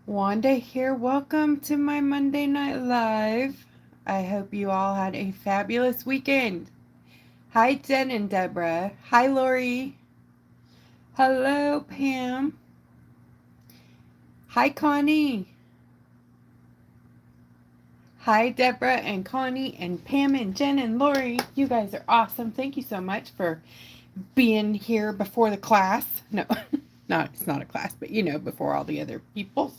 Wanda here. Welcome to my Monday Night Live. I hope you all had a fabulous weekend. Hi, Jen and Deborah. Hi, Lori. Hello, Pam. Hi, Connie. Hi, Deborah and Connie and Pam and Jen and Lori. You guys are awesome. Thank you so much for being here before the class. No, it's not a class, but before all the other people.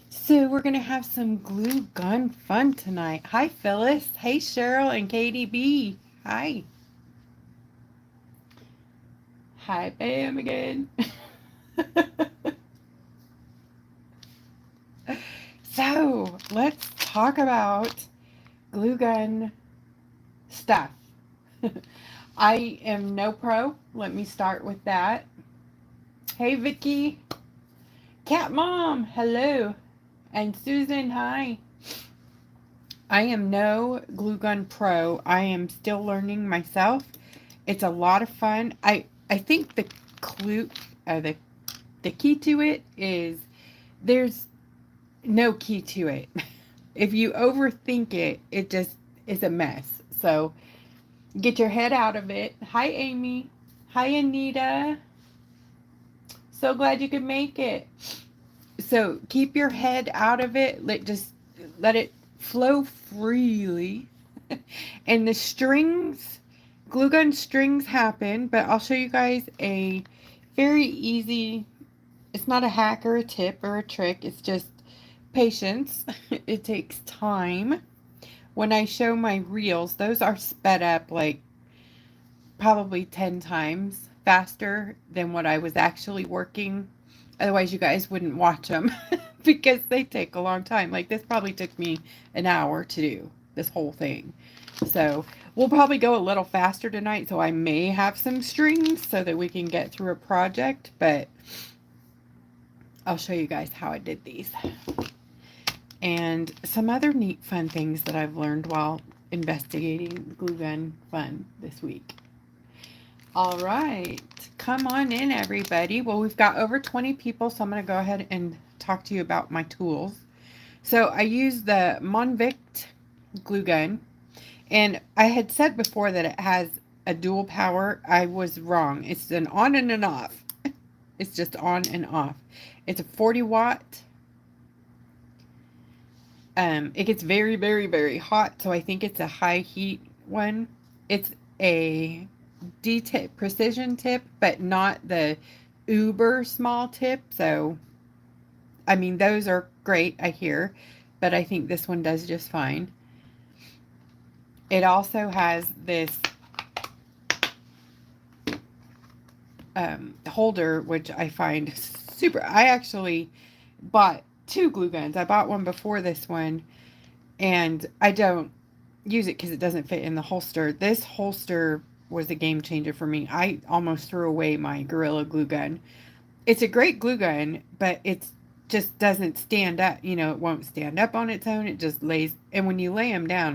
So we're going to have some glue gun fun tonight. Hi, Phyllis. Hey, Cheryl and Katie B. Hi. Hi, Pam again. So let's talk about glue gun stuff. I am no pro. Let me start with that. Hey, Vicky. Cat Mom. Hello. And Susan. Hi. I am no glue gun pro. I am still learning myself. It's a lot of fun. I think the clue, the key to it is there's no key to it. If you overthink it, it just is a mess. So get your head out of it. Hi, Amy. Hi, Anita. So glad you could make it. So keep your head out of it. Let it flow freely. And the strings, glue gun strings happen, but I'll show you guys a very easy, it's not a hack or a tip or a trick, it's just patience. It takes time. When I show my reels, those are sped up like probably 10 times faster than what I was actually working. Otherwise, you guys wouldn't watch them because they take a long time. Like this probably took me an hour to do this whole thing. So we'll probably go a little faster tonight. So I may have some strings so that we can get through a project, but I'll show you guys how I did these. And some other neat fun things that I've learned while investigating glue gun fun this week. All right, come on in, everybody. Well, we've got over 20 people, so I'm going to go ahead and talk to you about my tools. So I use the Monvict glue gun, and I had said before that it has a dual power. I was wrong. It's an on and an off. It's just on and off. It's a 40 watt. It gets very, very, very hot, so I think it's a high heat one. It's a D-tip, precision tip, but not the uber small tip. So, I mean, those are great, I hear, but I think this one does just fine. It also has this holder, which I find super. I actually bought two glue guns. I bought one before this one, and I don't use it because it doesn't fit in the holster. This holster was a game changer for me. I almost threw away my Gorilla glue gun. It's a great glue gun, but it's just doesn't stand up. You know, it won't stand up on its own. It just lays, and when you lay them down,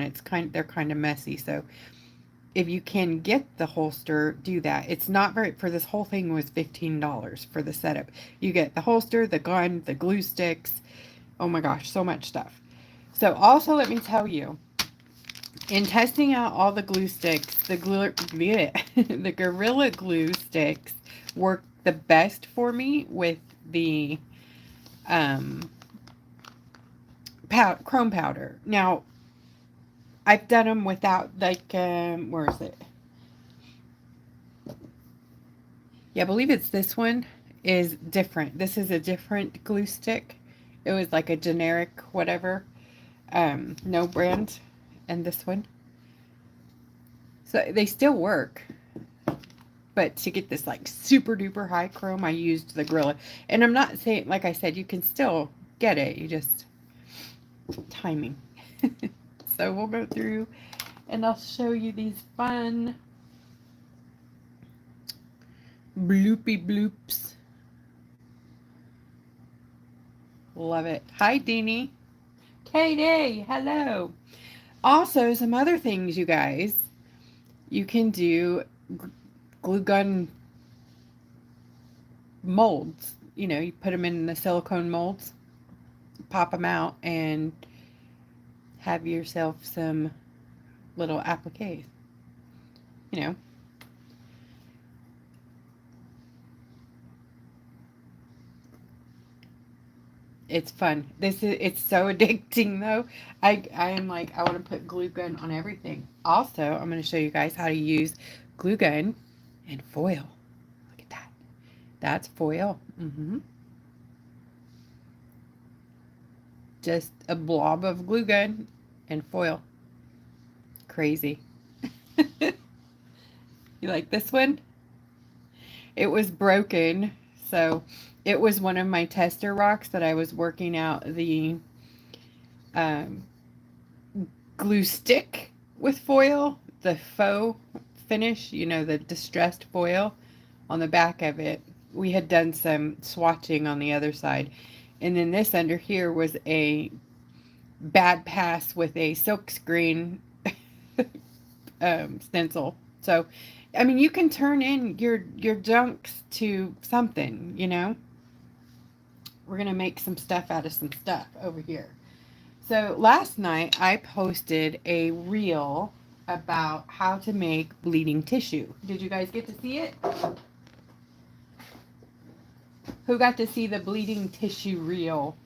they're kind of messy. So if you can get the holster, do that. It's not very, for this whole thing was $15 for the setup. You get the holster, the gun, the glue sticks. Oh my gosh, so much stuff. So also let me tell you, in testing out all the glue sticks, the the Gorilla Glue sticks work the best for me with the chrome powder. Now, I've done them without, like, where is it? Yeah, I believe it's this one is different. This is a different glue stick. It was like a generic whatever, no brand, and this one. So they still work. But to get this like super duper high chrome, I used the Gorilla. And I'm not saying, like I said, you can still get it. You just, timing. So we'll go through and I'll show you these fun bloopy bloops. Love it. Hi, Deanie. Katie, hello. Also, some other things, you guys. You can do glue gun molds. You know, you put them in the silicone molds, pop them out, and have yourself some little appliques. You know, it's fun. It's so addicting though. I am like, I want to put glue gun on everything. Also, I'm going to show you guys how to use glue gun and foil. Look at that. That's foil. Just a blob of glue gun and foil. Crazy. You like this one? It was broken, so it was one of my tester rocks that I was working out the um, glue stick with foil, the faux finish, you know, the distressed foil on the back of it. We had done some swatching on the other side. And then this under here was a bad pass with a silk screen stencil. So, I mean, you can turn in your junks to something, you know. We're going to make some stuff out of some stuff over here. So last night I posted a reel about how to make bleeding tissue. Did you guys get to see it? Who got to see the bleeding tissue reel?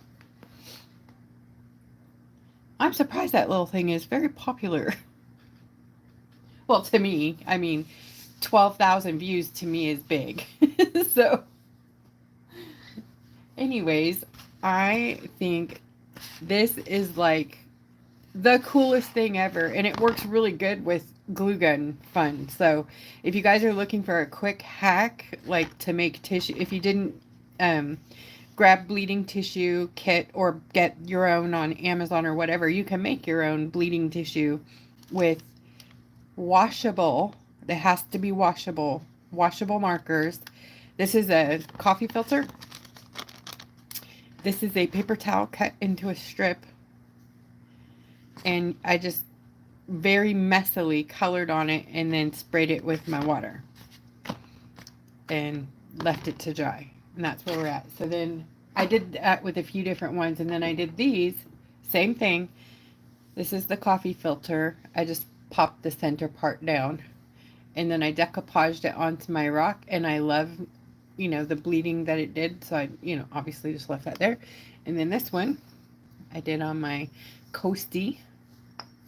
I'm surprised that little thing is very popular. Well, to me, I mean, 12,000 views to me is big. So, anyways, I think this is like the coolest thing ever, and it works really good with glue gun fun. So if you guys are looking for a quick hack, like to make tissue, if you didn't grab bleeding tissue kit or get your own on Amazon or whatever, you can make your own bleeding tissue with washable, it has to be washable markers. This is a coffee filter. This is a paper towel cut into a strip, and I just very messily colored on it and then sprayed it with my water and left it to dry, and that's where we're at. So then I did that with a few different ones, and then I did these, same thing. This is the coffee filter. I just popped the center part down, and then I decoupaged it onto my rock, and I love, you know, the bleeding that it did, so I, you know, obviously just left that there. And then this one I did on my Coastie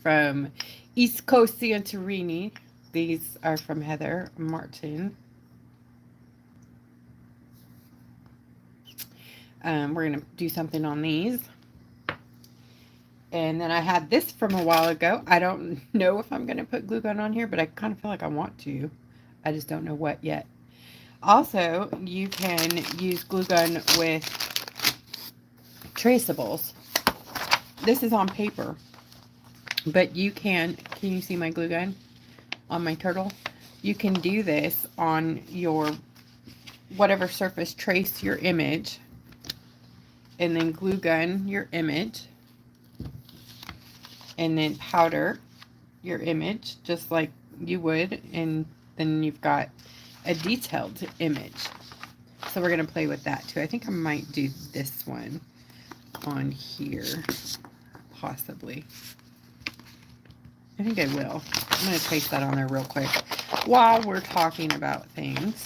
from East Coast Santorini. These are from Heather Martin. We're gonna do something on these. And then I had this from a while ago. I don't know if I'm going to put glue gun on here, but I kind of feel like I want to. I just don't know what yet. Also, you can use glue gun with traceables. This is on paper, but you can you see my glue gun on my turtle? You can do this on your whatever surface, trace your image, and then glue gun your image, and then powder your image just like you would, and then you've got a detailed image. So we're going to play with that too. I think I might do this one on here, possibly. I think I will. I'm going to place that on there real quick while we're talking about things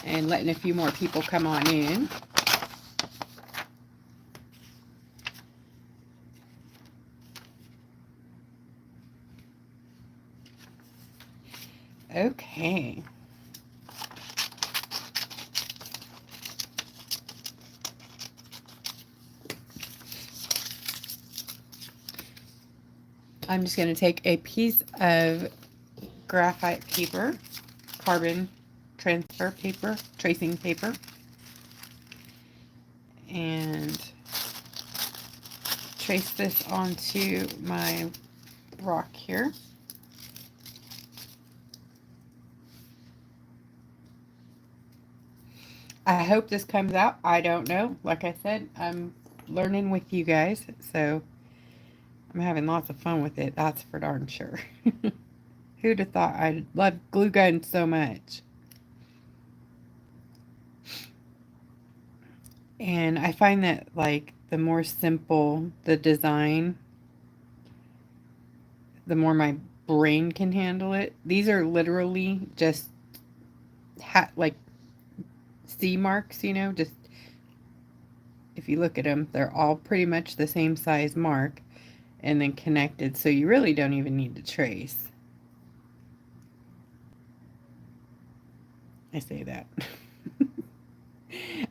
and letting a few more people come on in. Okay. I'm just going to take a piece of graphite paper, carbon transfer paper, tracing paper, and trace this onto my rock here. I hope this comes out. I don't know. Like I said, I'm learning with you guys, so I'm having lots of fun with it. That's for darn sure. Who'd have thought I'd love glue guns so much? And I find that like the more simple the design, the more my brain can handle it. These are literally just like C marks, you know, just if you look at them, they're all pretty much the same size mark and then connected. So you really don't even need to trace. I say that.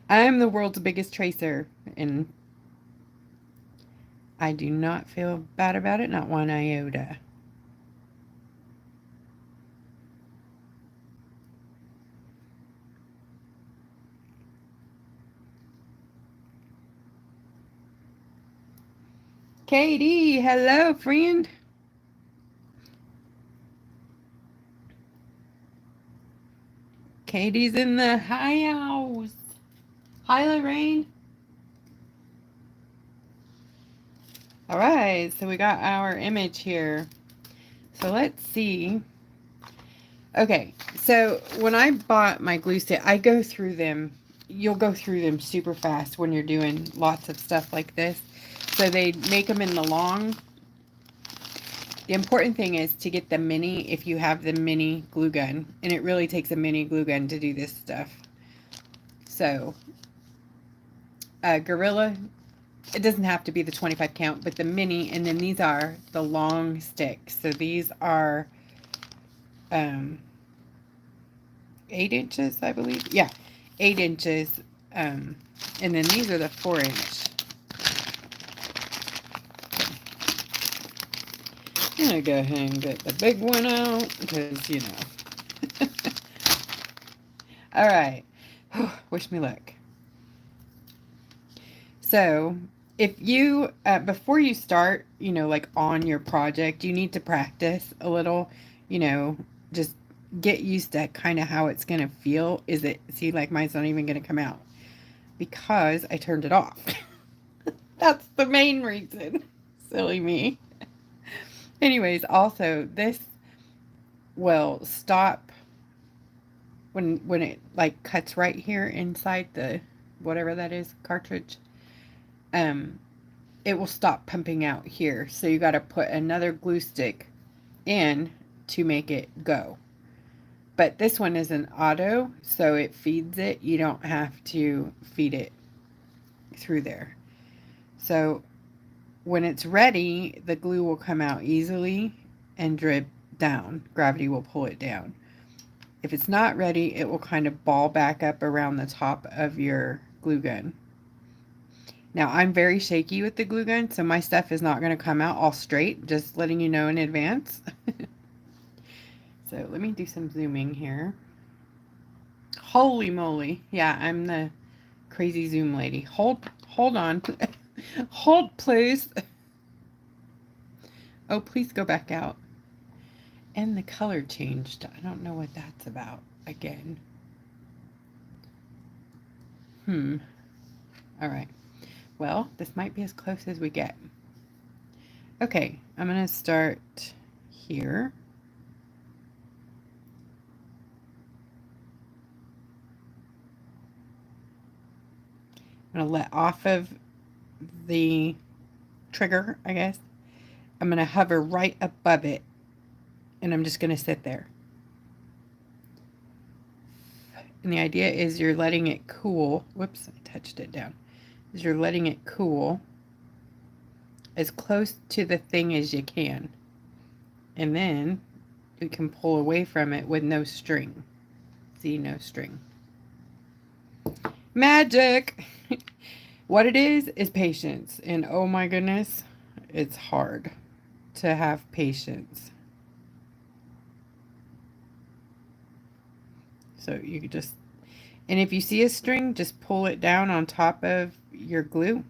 I'm the world's biggest tracer, and I do not feel bad about it, not one iota. Katie, hello, friend. Katie's in the house. Hi, Lorraine. All right, so we got our image here. So let's see. Okay, so when I bought my glue stick, I go through them. You'll go through them super fast when you're doing lots of stuff like this. So they make them in the long. The important thing is to get the mini if you have the mini glue gun. And it really takes a mini glue gun to do this stuff. So, Gorilla, it doesn't have to be the 25 count, but the mini, and then these are the long sticks. So these are 8 inches, I believe. Yeah, 8 inches. And then these are the 4-inch. I'm going to go ahead and get the big one out because, you know. All right. Wish me luck. So if you, before you start, you know, like on your project, you need to practice a little, you know, just get used to kind of how it's going to feel. Is it, see, like mine's not even going to come out because I turned it off. That's the main reason. Silly me. Anyways, also this will stop when it like cuts right here inside the whatever that is cartridge. It will stop pumping out here. So you got to put another glue stick in to make it go. But this one is an auto, so it feeds it. You don't have to feed it through there. So when it's ready, the glue will come out easily and drip down. Gravity will pull it down. If it's not ready, it will kind of ball back up around the top of your glue gun. Now, I'm very shaky with the glue gun, so my stuff is not going to come out all straight, just letting you know in advance. So let me do some zooming here. Holy moly. Yeah, I'm the crazy zoom lady. Hold on. Hold, please. Oh, please go back out. And the color changed. I don't know what that's about again. All right. Well, this might be as close as we get. Okay, I'm going to start here. I'm going to let off of the trigger, I guess. I'm going to hover right above it, and I'm just going to sit there. And the idea is you're letting it cool. Whoops, I touched it down. Is you're letting it cool as close to the thing as you can. And then you can pull away from it with no string. See, no string. Magic! What it is patience. And oh my goodness, it's hard to have patience. So you could just, and if you see a string, just pull it down on top of your glue.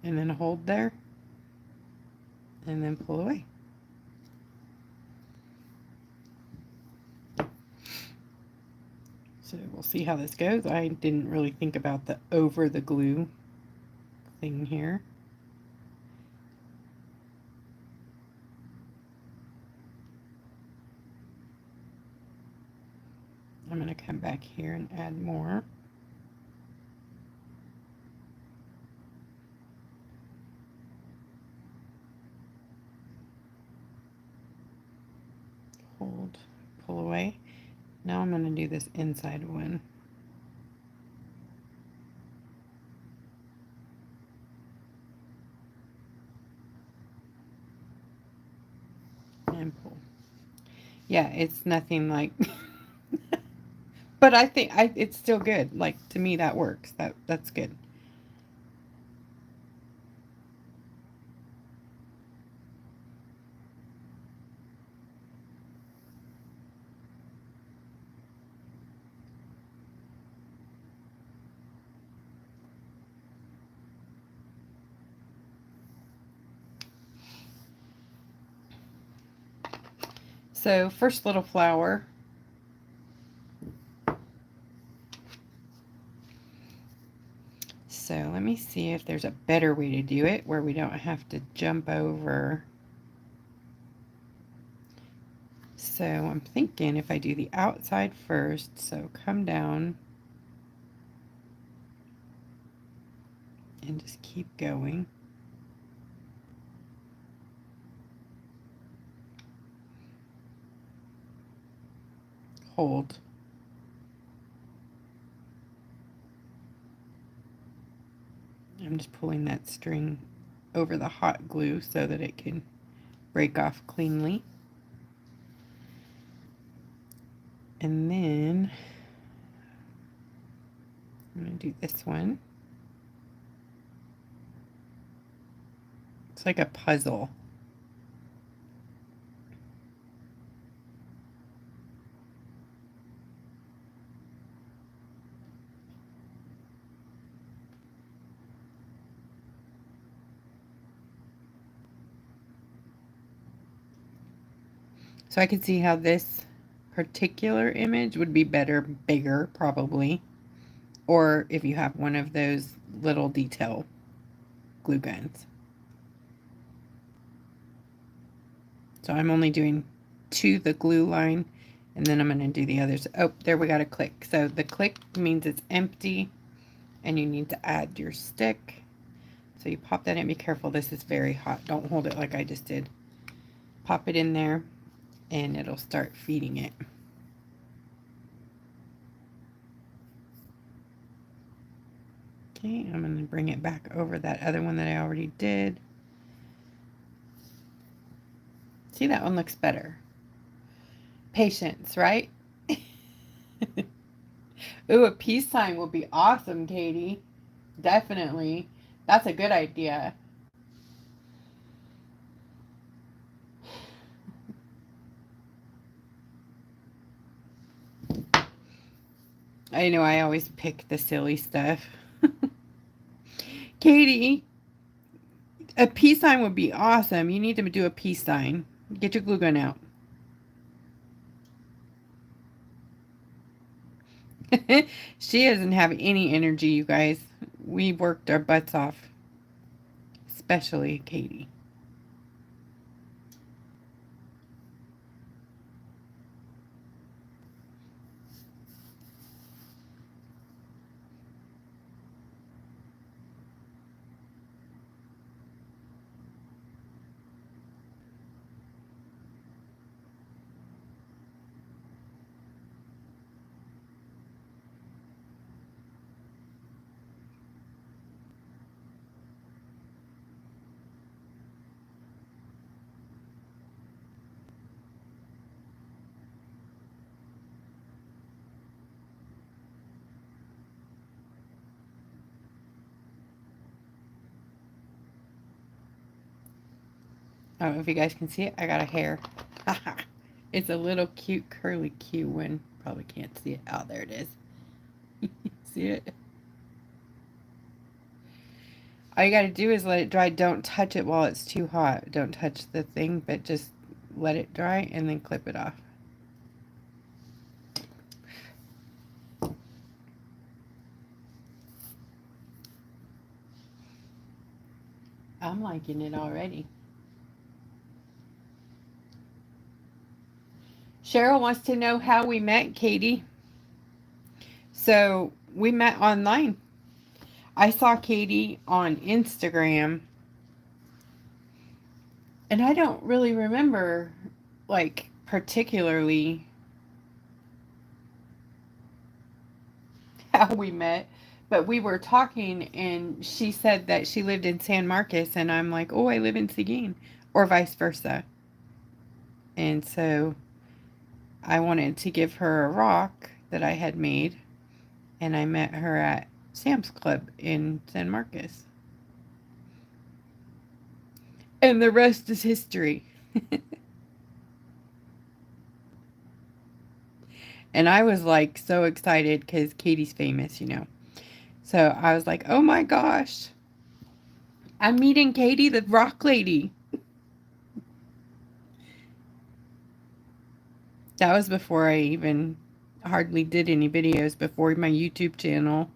And then hold there. And then pull away. So we'll see how this goes. I didn't really think about the over the glue thing here. I'm going to come back here and add more. pull away. Now I'm going to do this inside one. And pull. Yeah, it's nothing like, but I think it's still good. Like, to me, that works. That's good. So first little flower. So let me see if there's a better way to do it where we don't have to jump over. So I'm thinking if I do the outside first, so come down and just keep going. Hold. I'm just pulling that string over the hot glue so that it can break off cleanly. And then I'm going to do this one. It's like a puzzle. So I can see how this particular image would be better, bigger probably, or if you have one of those little detail glue guns. So I'm only doing to the glue line, and then I'm going to do the others. Oh, there we got a click. So the click means it's empty, and you need to add your stick. So you pop that in. Be careful, this is very hot. Don't hold it like I just did. Pop it in there, and it'll start feeding it. Okay, I'm going to bring it back over that other one that I already did. See, that one looks better. Patience, right? Ooh, a peace sign will be awesome, Katie. Definitely. That's a good idea. I know I always pick the silly stuff. Katie, a peace sign would be awesome. You need to do a peace sign. Get your glue gun out. She doesn't have any energy, you guys. We worked our butts off. Especially Katie. I don't know if you guys can see it. I got a hair. It's a little cute curly Q one. Probably can't see it. Oh, there it is. See it? All you gotta do is let it dry. Don't touch it while it's too hot. Don't touch the thing, but just let it dry and then clip it off. I'm liking it already. Cheryl wants to know how we met, Katie. So we met online. I saw Katie on Instagram, and I don't really remember, like, particularly how we met. But we were talking, and she said that she lived in San Marcos, and I'm like, oh, I live in Seguin, or vice versa. And so I wanted to give her a rock that I had made, and I met her at Sam's Club in San Marcos. And the rest is history. And I was like so excited because Katie's famous, you know. So I was like, oh my gosh, I'm meeting Katie, the rock lady. That was before I even hardly did any videos, before my YouTube channel.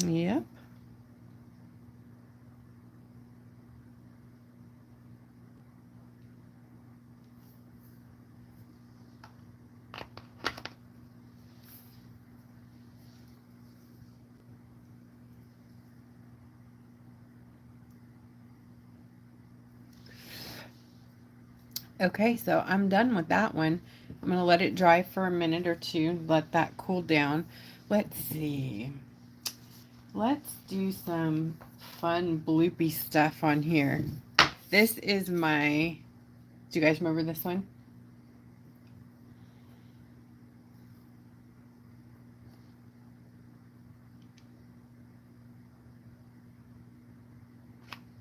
Yep. Okay, so I'm done with that one. I'm going to let it dry for a minute or two, let that cool down. Let's see. Let's do some fun bloopy stuff on here. This is my, do you guys remember this one?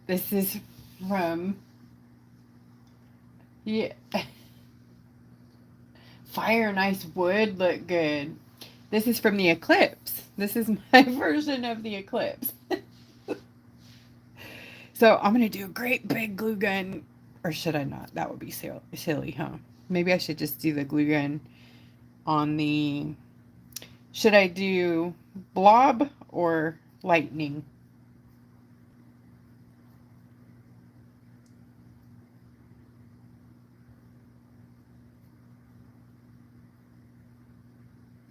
This is from, yeah, fire and ice would look good. This is from the Eclipse. This is my version of the Eclipse. So I'm going to do a great big glue gun. Or should I not? That would be silly, huh? Maybe I should just do the glue gun on the... Should I do blob or lightning?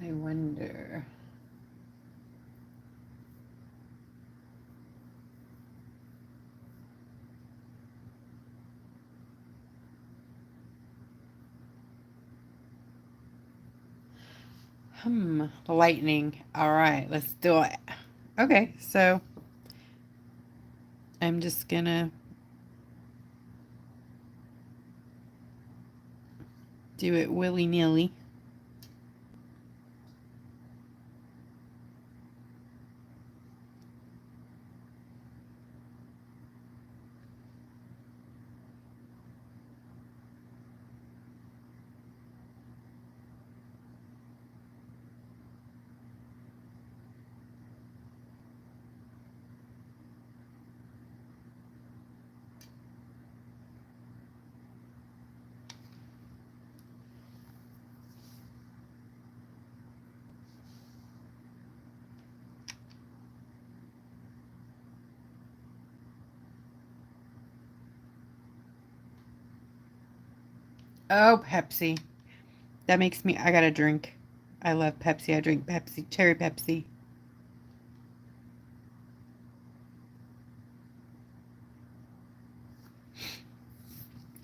I wonder... lightning. All right, let's do it. Okay, so I'm just gonna do it willy-nilly. Oh, Pepsi. That makes me, I gotta drink. I love Pepsi. I drink Pepsi, cherry Pepsi.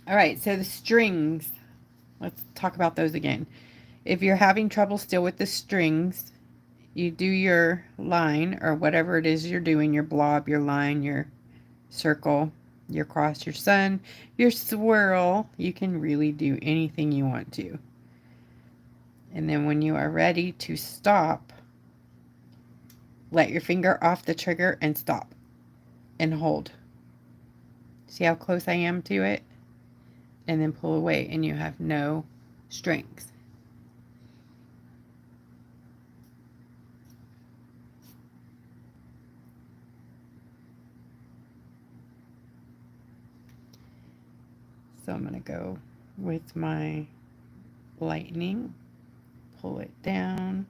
All right, so the strings. Let's talk about those again. If you're having trouble still with the strings, you do your line or whatever it is you're doing, your blob, your line, your circle, your cross, your sun, your swirl. You can really do anything you want to. And then when you are ready to stop, let your finger off the trigger and stop and hold. See how close I am to it? And then pull away and you have no strings. So I'm going to go with my lightning, pull it down,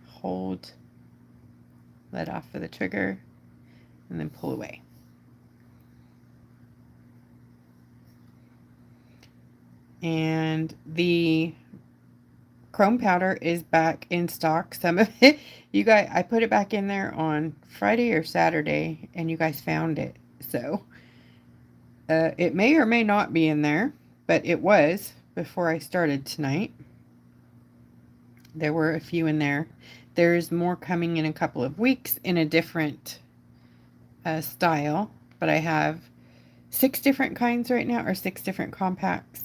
hold, let off of the trigger, and then pull away. And the chrome powder is back in stock. Some of it, you guys, I put it back in there on Friday or Saturday, and you guys found it. So it may or may not be in there, but it was before I started tonight. There were a few in there. There's more coming in a couple of weeks in a different style, but I have 6 different kinds right now, or 6 different compacts.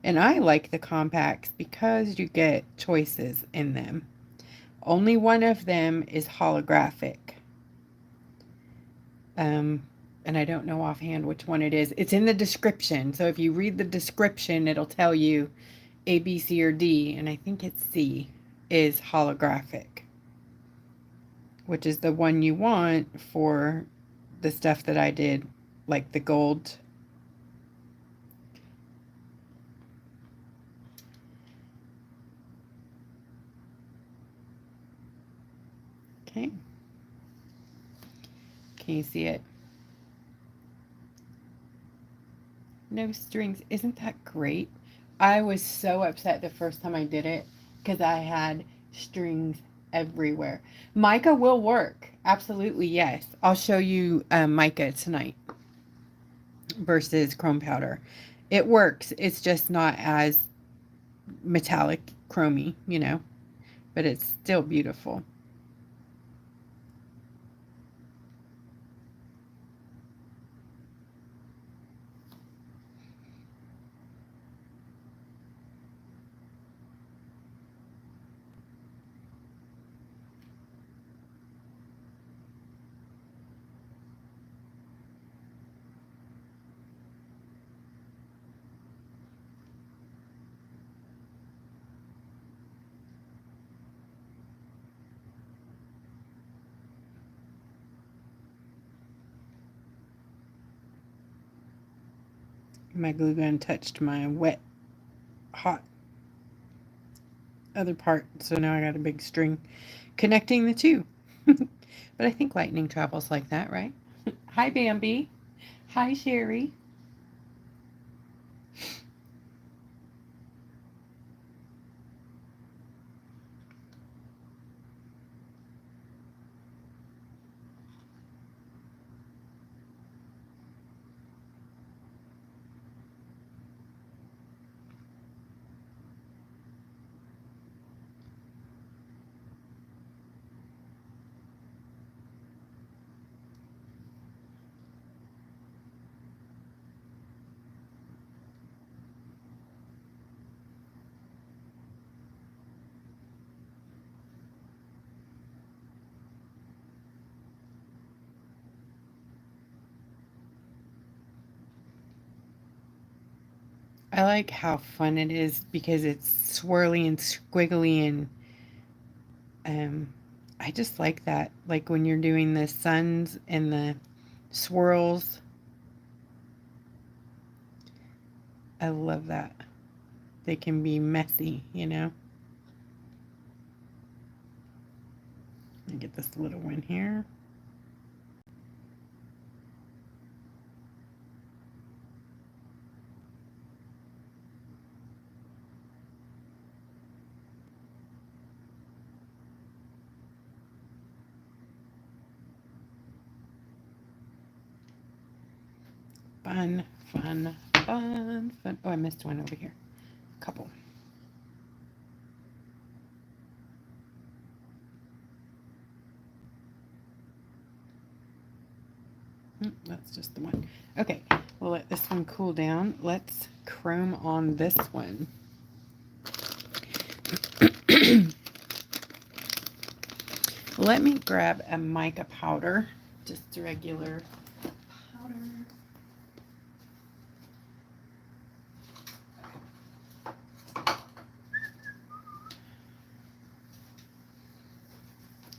And I like the compacts because you get choices in them. Only one of them is holographic. And I don't know offhand which one it is. It's in the description. So if you read the description, it'll tell you A, B, C, or D. And I think it's C is holographic, which is the one you want for the stuff that I did, like the gold. Okay. Can you see it? No strings. Isn't that great? I was so upset the first time I did it because I had strings everywhere. Mica will work. Absolutely, yes. I'll show you mica tonight versus chrome powder. It works. It's just not as metallic chromy, you know, but it's still beautiful. My glue gun touched my wet, hot other part, so now I got a big string connecting the two. But I think lightning travels like that, right? Hi, Bambi. Hi, Sherry. I like how fun it is because it's swirly and squiggly, and I just like that. Like when you're doing the suns and the swirls. I love that. They can be messy, you know. Let me get this little one here. Fun, fun, fun, fun. Oh, I missed one over here. Couple. That's just the one. Okay, we'll let this one cool down. Let's chrome on this one. Let me grab a mica powder, just a regular powder.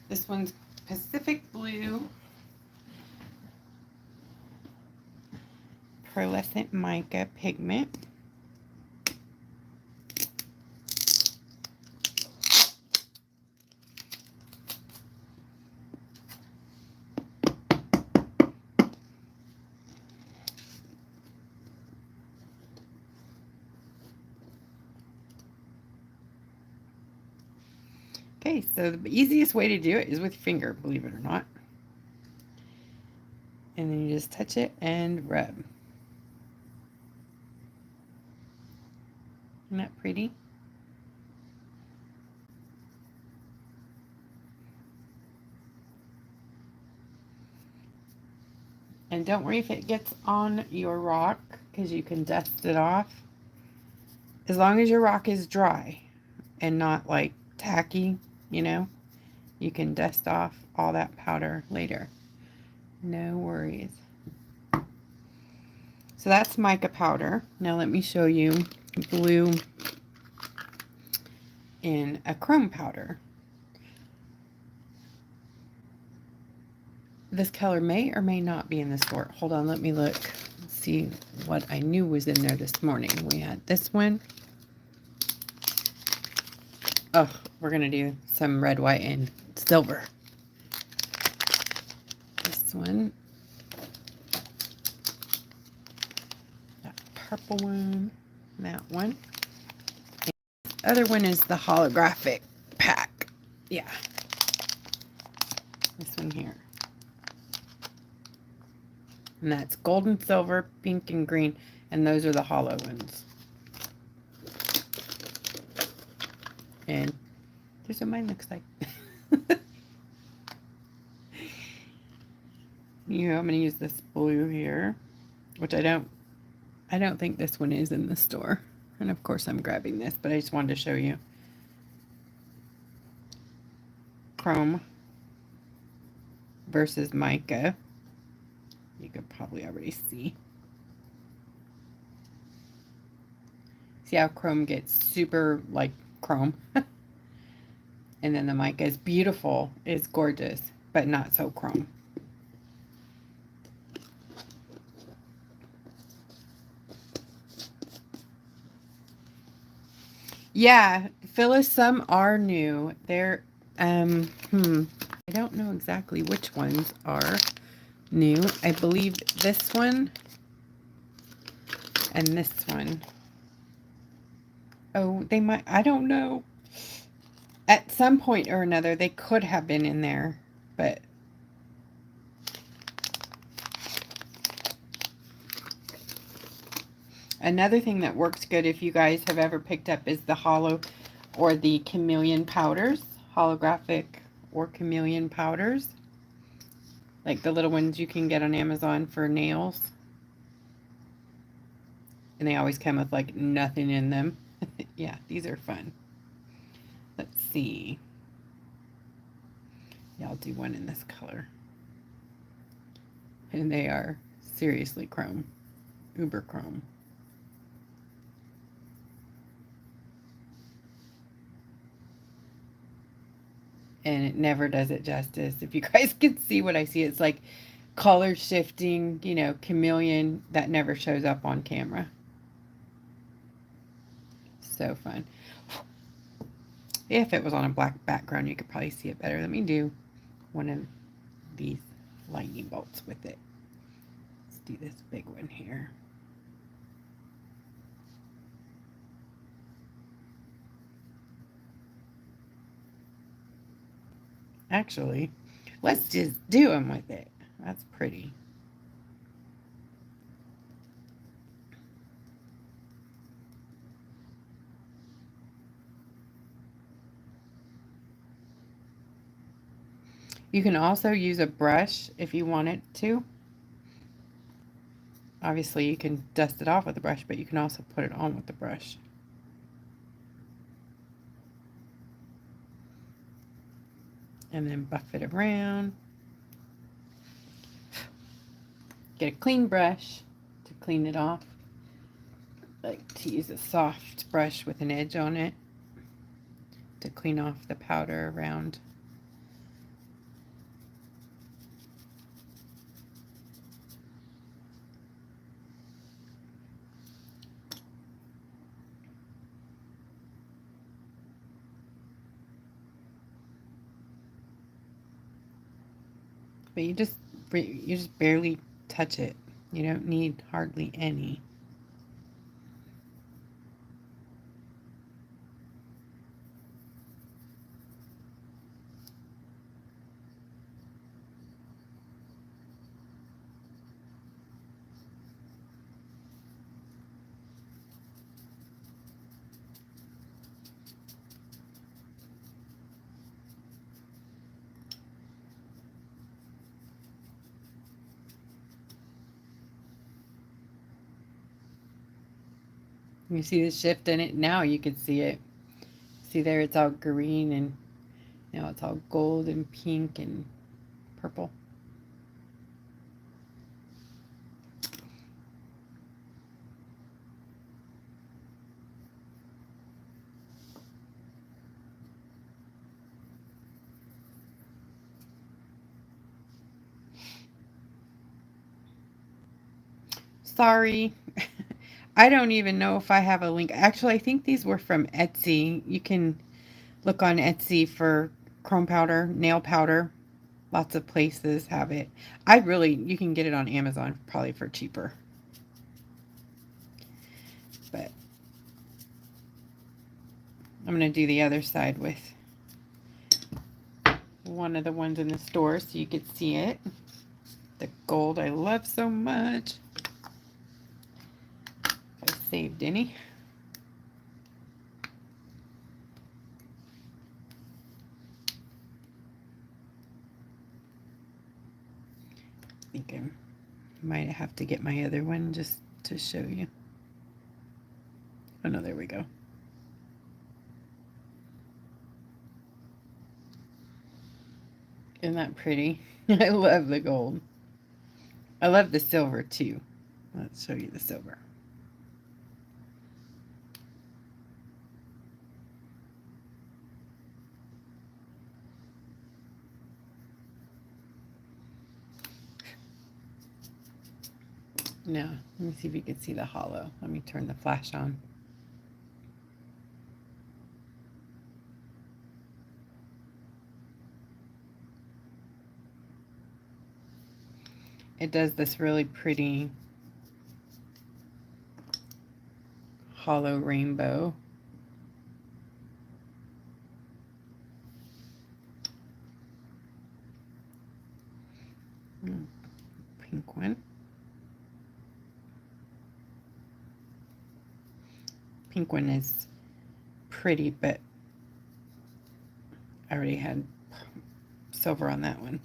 This one's Pacific Blue Pearlescent Mica Pigment. Okay, so the easiest way to do it is with your finger, believe it or not. And then you just touch it and rub. Isn't that pretty? And don't worry if it gets on your rock, because you can dust it off. As long as your rock is dry and not like tacky, you know, you can dust off all that powder later. No worries. So that's mica powder. Now let me show you blue in a chrome powder. This color may or may not be in the store. Hold on, let me look. See what I knew was in there this morning. We had this one. Oh, we're gonna do some red, white, and silver. This one. That purple one. That one. And the other one is the holographic pack. Yeah. This one here. And that's gold and silver, pink and green, and those are the hollow ones. And here's what mine looks like. I'm going to use this blue here, which I don't think this one is in the store. And of course I'm grabbing this, but I just wanted to show you. Chrome versus mica. You could probably already see. See how chrome gets super like chrome? And then the mica is beautiful, is gorgeous, but not so chrome. Yeah, Phyllis, some are new. They're, I don't know exactly which ones are new. I believe this one and this one. Oh, they might, I don't know. At some point or another, they could have been in there, but another thing that works good if you guys have ever picked up is the hollow or the chameleon powders, holographic or chameleon powders, like the little ones you can get on Amazon for nails. And they always come with like nothing in them. Yeah, these are fun. Let's see. Yeah, I'll do one in this color. And they are seriously chrome, uber chrome. And it never does it justice. If you guys can see what I see, it's like color shifting, you know, chameleon that never shows up on camera. So fun. If it was on a black background, you could probably see it better. Let me do one of these lightning bolts with it. Let's do this big one here. Actually, let's just do them with it. That's pretty. You can also use a brush if you wanted to. Obviously, you can dust it off with a brush, but you can also put it on with the brush. And then buff it around. Get a clean brush to clean it off. I like to use a soft brush with an edge on it to clean off the powder around. But you just barely touch it. You don't need hardly any. You see the shift in it? Now you can see it. See there, it's all green, and now it's all gold and pink and purple. Sorry. I don't even know if I have a link. Actually, I think these were from Etsy. You can look on Etsy for chrome powder, nail powder. Lots of places have it. You can get it on Amazon probably for cheaper. But I'm going to do the other side with one of the ones in the store so you could see it. The gold I love so much. If I saved any. I think I might have to get my other one just to show you. Oh no, there we go. Isn't that pretty? I love the gold. I love the silver too. Let's show you the silver. Now, let me see if you can see the hollow. Let me turn the flash on. It does this really pretty hollow rainbow. Pink one. Pink one is pretty, but I already had silver on that one.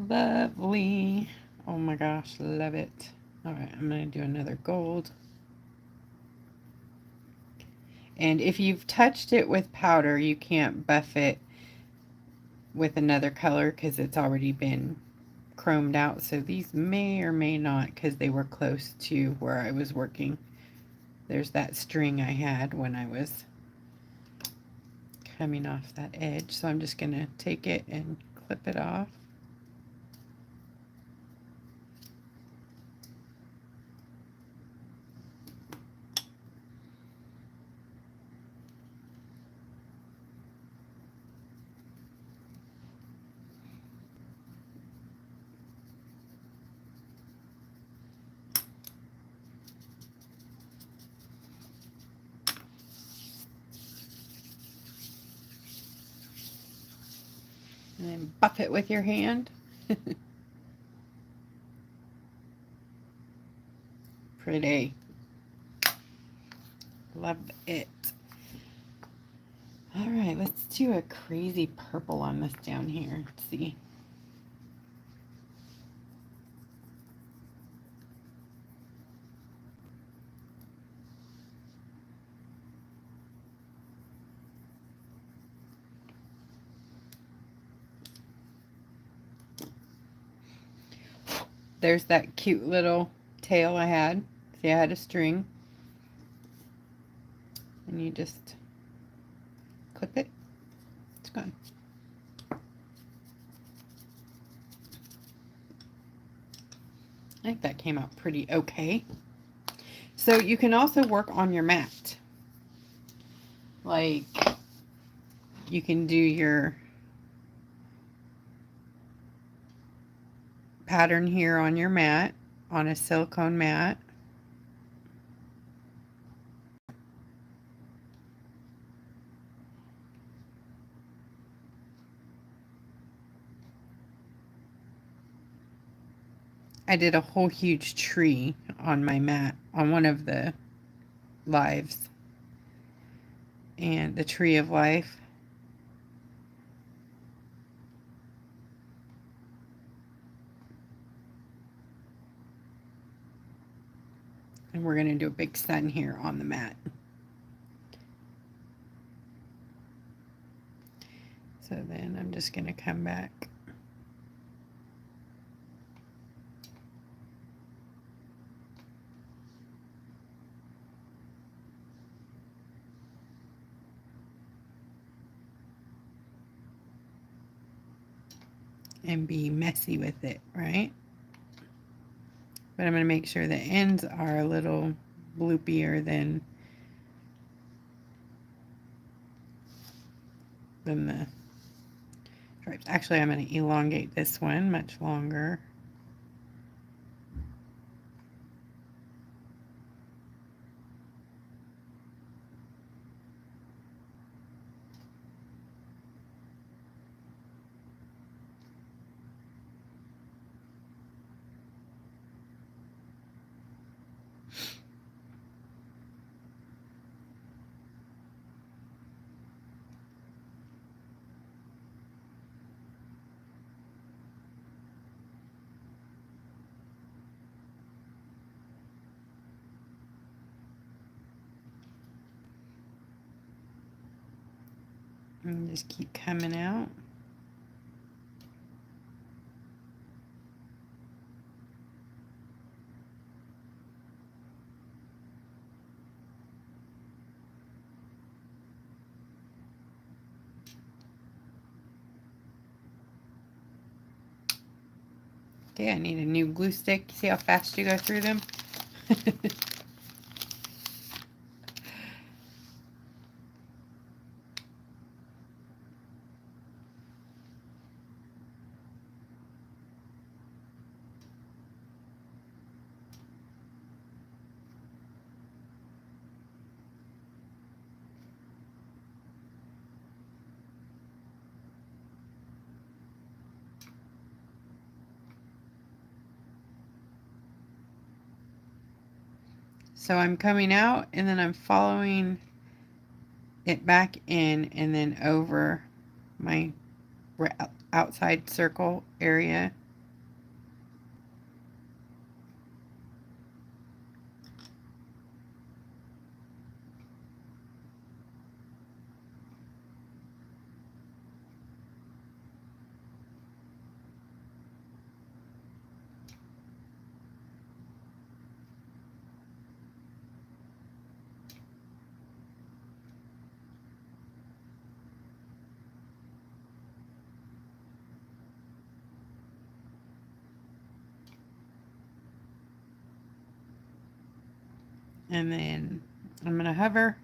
Lovely. Oh my gosh, love it. All right, I'm going to do another gold. And if you've touched it with powder, you can't buff it with another color because it's already been chromed out. So these may or may not, because they were close to where I was working. There's that string I had when I was coming off that edge. So I'm just going to take it and clip it off. And then buff it with your hand. Pretty. Love it. All right, let's do a crazy purple on this down here. Let's see. there's that cute little tail I had. See, I had a string. And you just clip it. It's gone. I think that came out pretty okay. So you can also work on your mat. Like, you can do your pattern here on your mat, on a silicone mat. I did a whole huge tree on my mat on one of the lives, and the tree of life. And we're going to do a big sun here on the mat. So then I'm just going to come back. And be messy with it, right? But I'm going to make sure the ends are a little bloopier than the stripes. Actually, I'm going to elongate this one much longer. And just keep coming out. Okay, I need a new glue stick. See how fast you go through them? So I'm coming out and then I'm following it back in and then over my outside circle area. And then I'm going to hover.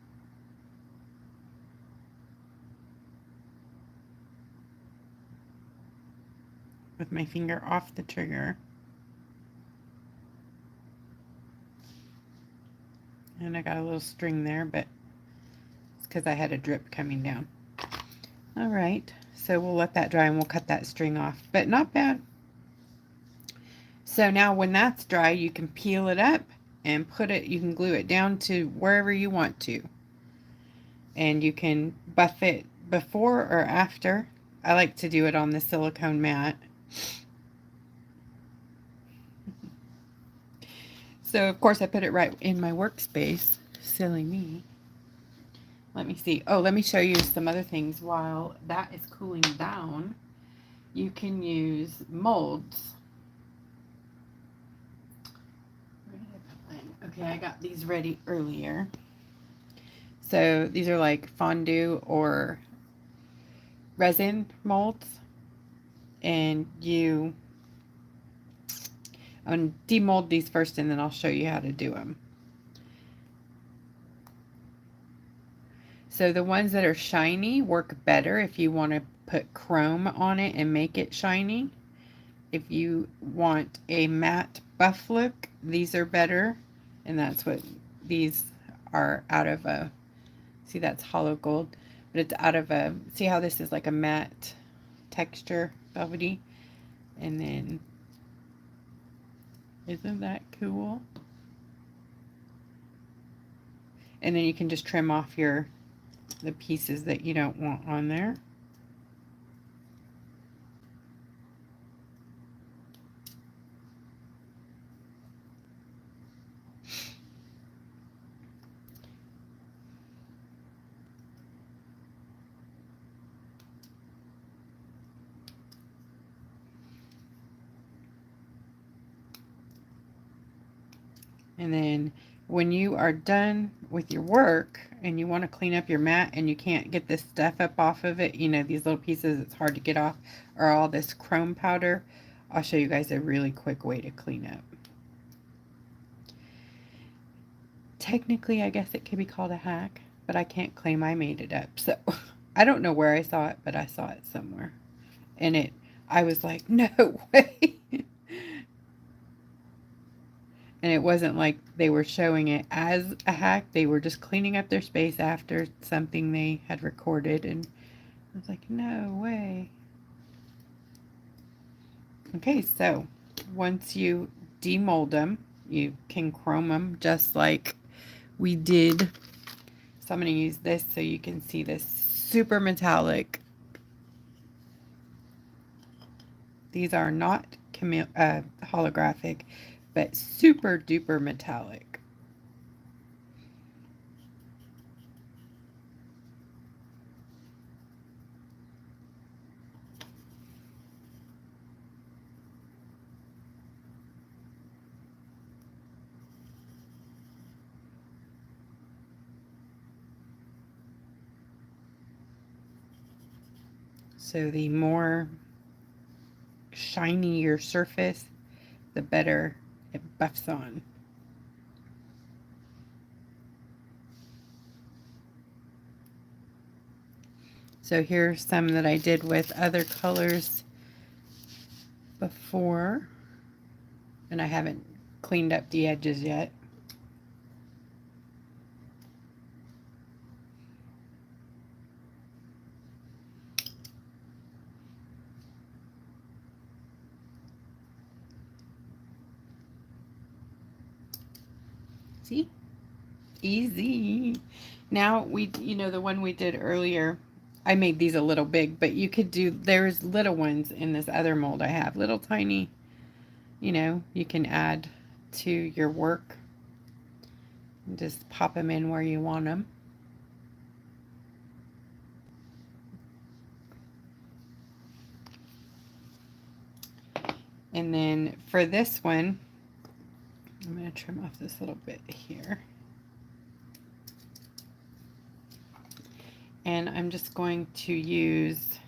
With my finger off the trigger. And I got a little string there, but it's because I had a drip coming down. All right, so we'll let that dry and we'll cut that string off, but not bad. So now when that's dry, you can peel it up and put it, you can glue it down to wherever you want to. And you can buff it before or after. I like to do it on the silicone mat. So of course I put it right in my workspace. Silly me. Let me see. Oh, let me show you some other things while that is cooling down. You can use molds. Okay, I got these ready earlier. So these are like fondue or resin molds. And I'm going to demold these first and then I'll show you how to do them. So the ones that are shiny work better if you want to put chrome on it and make it shiny. If you want a matte buff look, these are better. And that's what these are out of a, see that's hollow gold, but it's out of a, see how this is like a matte texture, velvety. And then, isn't that cool? And then you can just trim off the pieces that you don't want on there. And then when you are done with your work and you want to clean up your mat and you can't get this stuff up off of it, you know, these little pieces it's hard to get off, or all this chrome powder, I'll show you guys a really quick way to clean up. Technically, I guess it could be called a hack, but I can't claim I made it up. So I don't know where I saw it, but I saw it somewhere. And I was like, no way. And it wasn't like they were showing it as a hack. They were just cleaning up their space after something they had recorded. And I was like, no way. Okay, so once you demold them, you can chrome them just like we did. So I'm going to use this so you can see this super metallic. These are not holographic, but super duper metallic. So the more shiny your surface, the better it buffs on. So here's some that I did with other colors before, and I haven't cleaned up the edges yet. See? Easy. Now you know, the one we did earlier, I made these a little big, but you could do, there's little ones in this other mold I have, little tiny, you know, you can add to your work. And just pop them in where you want them. And then for this one, I'm going to trim off this little bit here. And I'm just going to use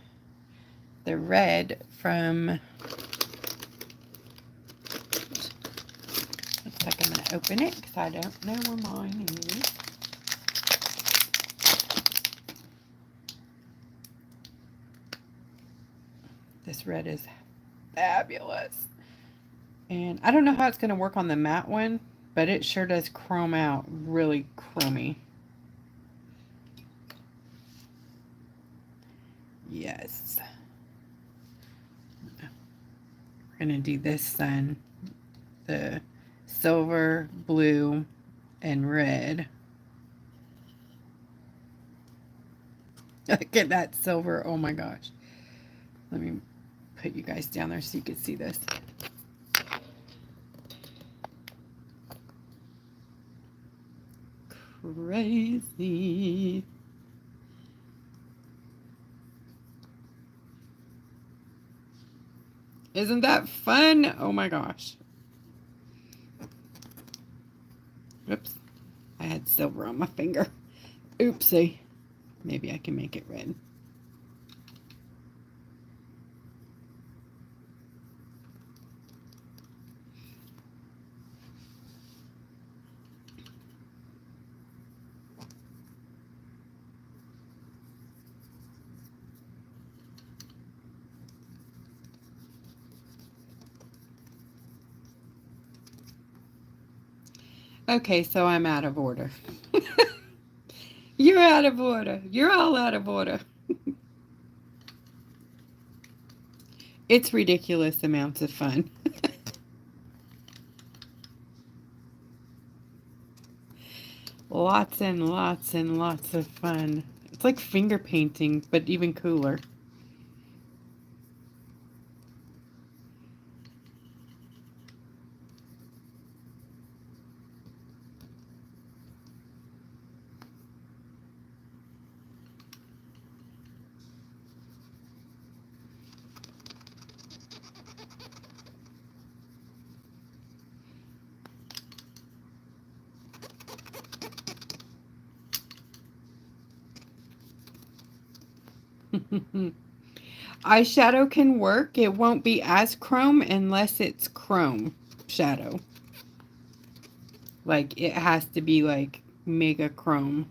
the red from, looks like I'm going to open it because I don't know where mine is. This red is fabulous. And I don't know how it's going to work on the matte one, but it sure does chrome out really chromy. Yes. We're going to do this sun, the silver, blue, and red. Look at that silver. Oh my gosh. Let me put you guys down there so you can see this. Crazy. Isn't that fun? Oh my gosh. Oops, I had silver on my finger. Oopsie. Maybe I can make it red. Okay, so I'm out of order. You're out of order. You're all out of order. It's ridiculous amounts of fun. Lots and lots and lots of fun. It's like finger painting, but even cooler. Eyeshadow can work. It won't be as chrome unless it's chrome shadow. Like, it has to be like mega chrome.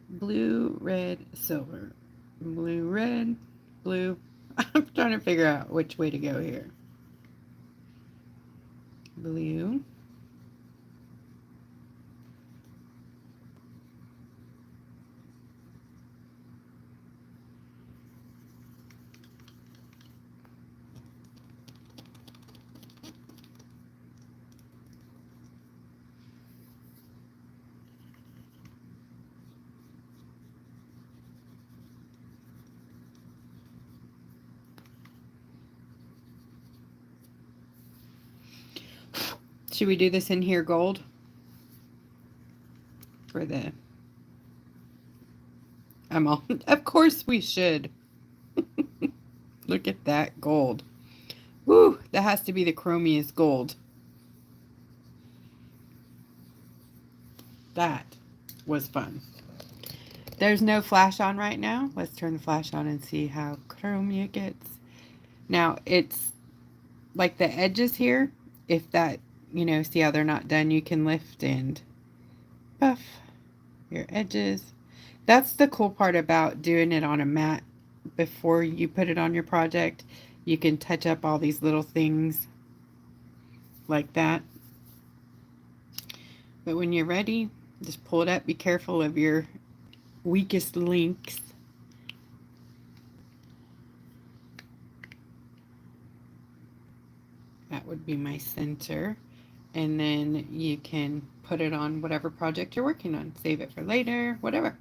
Blue, red, silver. Blue, red, blue. I'm trying to figure out which way to go here. Blue. Should we do this in here gold? For the... I'm all... Of course we should. Look at that gold. Woo! That has to be the chromiest gold. That was fun. There's no flash on right now. Let's turn the flash on and see how chromy it gets. Now, it's like the edges here. If that, you know, see how they're not done, you can lift and buff your edges. That's the cool part about doing it on a mat before you put it on your project. You can touch up all these little things like that. But when you're ready, just pull it up. Be careful of your weakest links. That would be my center. And then you can put it on whatever project you're working on. Save it for later, whatever.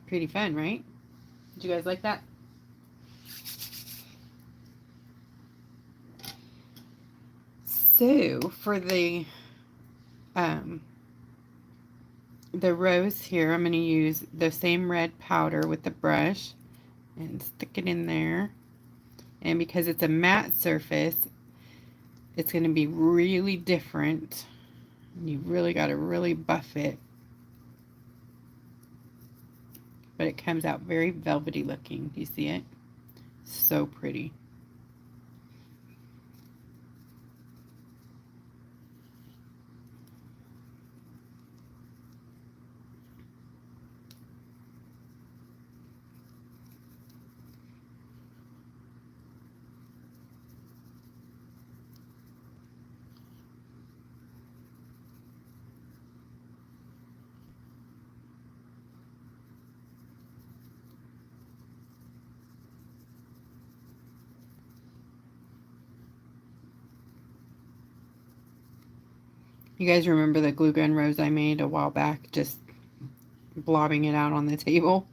Pretty fun, right? Did you guys like that? So for the rose here, I'm going to use the same red powder with the brush and stick it in there. And because it's a matte surface, it's going to be really different. You really got to really buff it. But it comes out very velvety looking. Do you see it? So pretty. You guys remember the glue gun rose I made a while back, just blobbing it out on the table?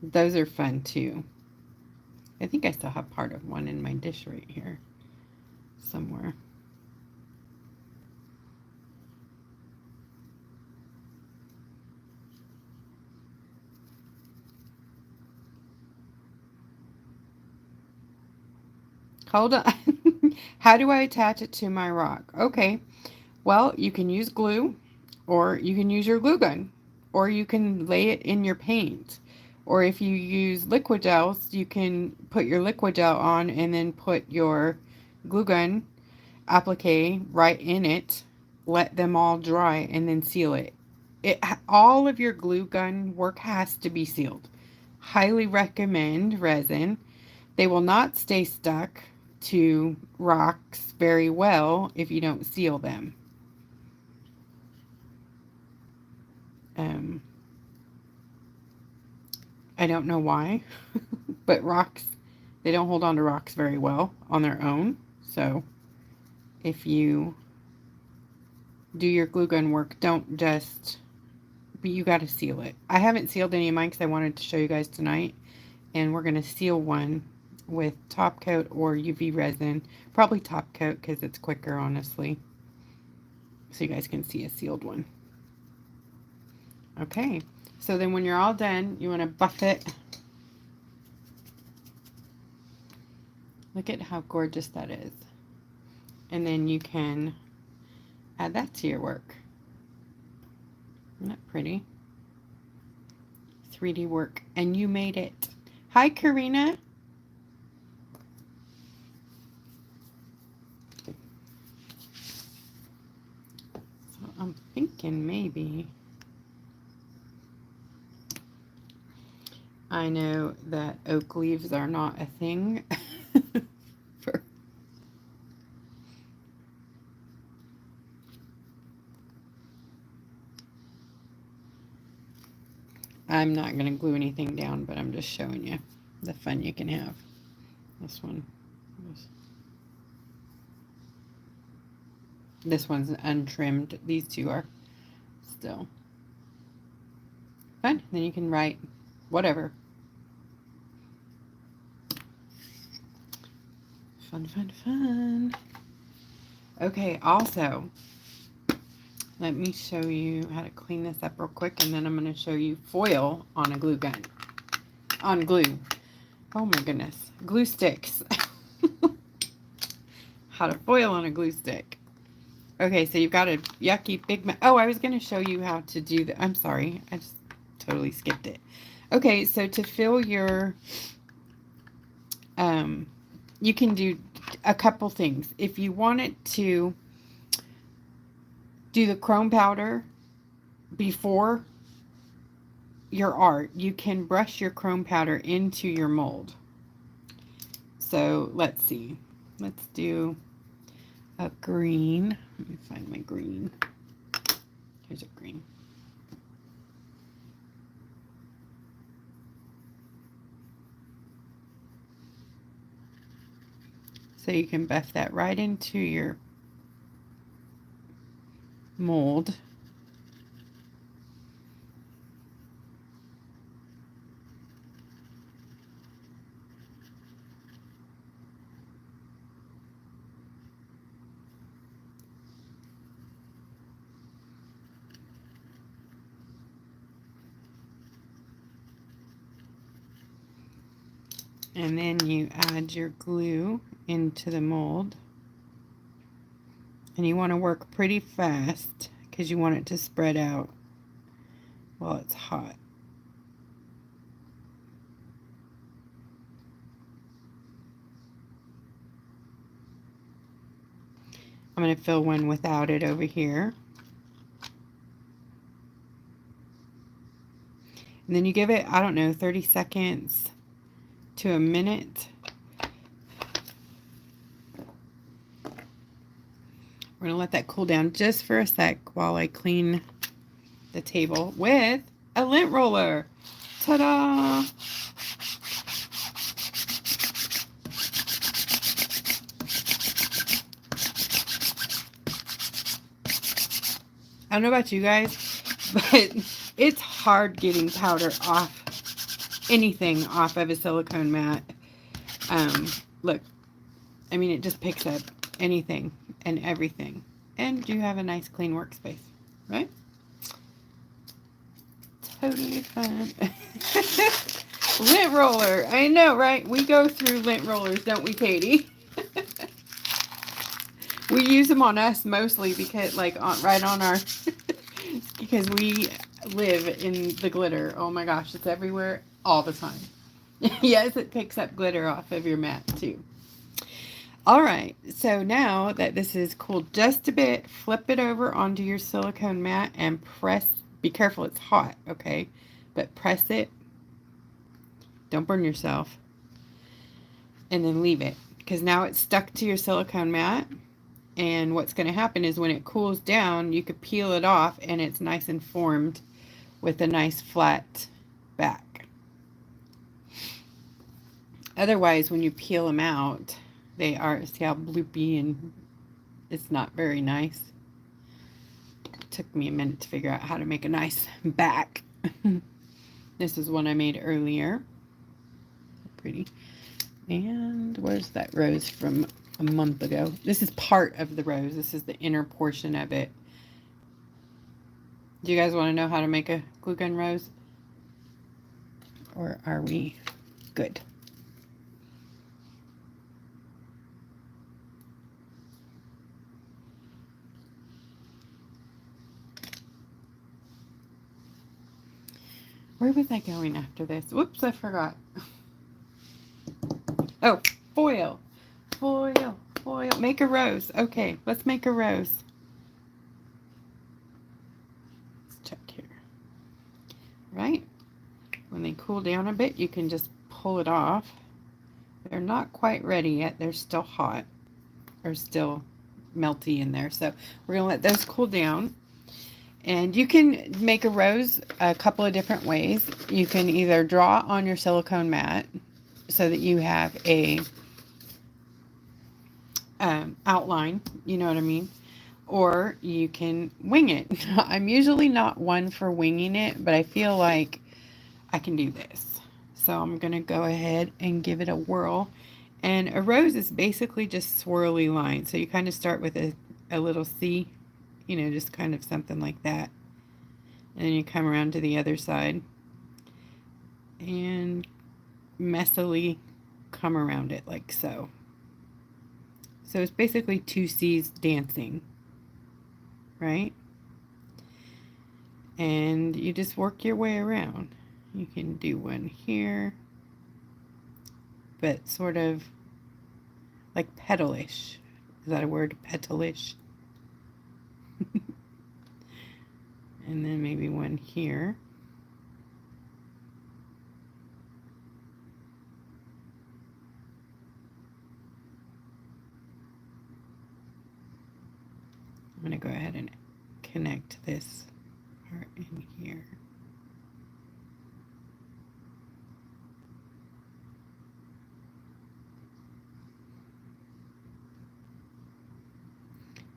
Those are fun too. I think I still have part of one in my dish right here somewhere. Hold on. How do I attach it to my rock? Okay. Well, you can use glue, or you can use your glue gun, or you can lay it in your paint. Or if you use liquigels, you can put your liquigel on and then put your glue gun applique right in it. Let them all dry and then seal it. All of your glue gun work has to be sealed. Highly recommend resin. They will not stay stuck to rocks very well if you don't seal them. I don't know why, but rocks, they don't hold on to rocks very well on their own. So if you do your glue gun work, don't just, but you got to seal it. I haven't sealed any of mine because I wanted to show you guys tonight, and we're going to seal one with top coat or UV resin. Probably top coat because it's quicker, honestly, so you guys can see a sealed one. Okay, so then when you're all done, you want to buff it. Look at how gorgeous that is. And then you can add that to your work. Isn't that pretty? 3D work, and you made it. Hi, Karina. So I'm thinking maybe, I know that oak leaves are not a thing. I'm not going to glue anything down, but I'm just showing you the fun you can have. This one. This one's untrimmed. These two are still fun. Then you can write whatever. Fun, fun, fun. Okay, also, let me show you how to clean this up real quick, and then I'm going to show you foil on a glue gun. On glue. Oh my goodness. Glue sticks. How to foil on a glue stick. Okay, so you've got a yucky big... Oh, I was going to show you how to do the... I'm sorry. I just totally skipped it. Okay, so to fill your... you can do a couple things. If you wanted to do the chrome powder before your art, you can brush your chrome powder into your mold. So let's see. Let's do a green. Let me find my green. Here's a green. So you can buff that right into your mold. And then you add your glue into the mold. And you want to work pretty fast because you want it to spread out while it's hot. I'm going to fill one without it over here. And then you give it, I don't know, 30 seconds to a minute. We're going to let that cool down just for a sec while I clean the table with a lint roller. Ta-da! I don't know about you guys, but it's hard getting powder off anything off of a silicone mat. Look, I mean, it just picks up anything and everything. And you have a nice clean workspace, right? Totally fun. Lint roller. I know, right? We go through lint rollers, don't we, Katie? We use them on us mostly because, like, right on our, because we live in the glitter. Oh my gosh, it's everywhere all the time. Yes, it picks up glitter off of your mat too. All right, so now that this is cooled just a bit, flip it over onto your silicone mat and press. Be careful, it's hot, okay? But press it. Don't burn yourself. And then leave it, because now it's stuck to your silicone mat. And what's going to happen is when it cools down, you could peel it off and it's nice and formed with a nice flat back. Otherwise, when you peel them out, they are, see how bloopy, and it's not very nice. It took me a minute to figure out how to make a nice back. This is one I made earlier. Pretty. And where's that rose from a month ago? This is part of the rose. This is the inner portion of it. Do you guys want to know how to make a glue gun rose? Or are we good? Where was I going after this? Whoops, I forgot. Oh, foil. Foil. Foil. Make a rose. Okay, let's make a rose. Let's check here. Right? When they cool down a bit, you can just pull it off. They're not quite ready yet. They're still hot. Or still melty in there. So we're going to let those cool down. And you can make a rose a couple of different ways. You can either draw on your silicone mat so that you have a outline, you know what I mean? Or you can wing it. I'm usually not one for winging it, but I feel like I can do this. So I'm going to go ahead and give it a whirl. And a rose is basically just swirly lines. So you kind of start with a little C, you know, just kind of something like that. And then you come around to the other side and messily come around it like so. So it's basically two C's dancing, right? And you just work your way around. You can do one here, but sort of like petalish. Is that a word? Petalish. And then maybe one here. I'm going to go ahead and connect this part in here.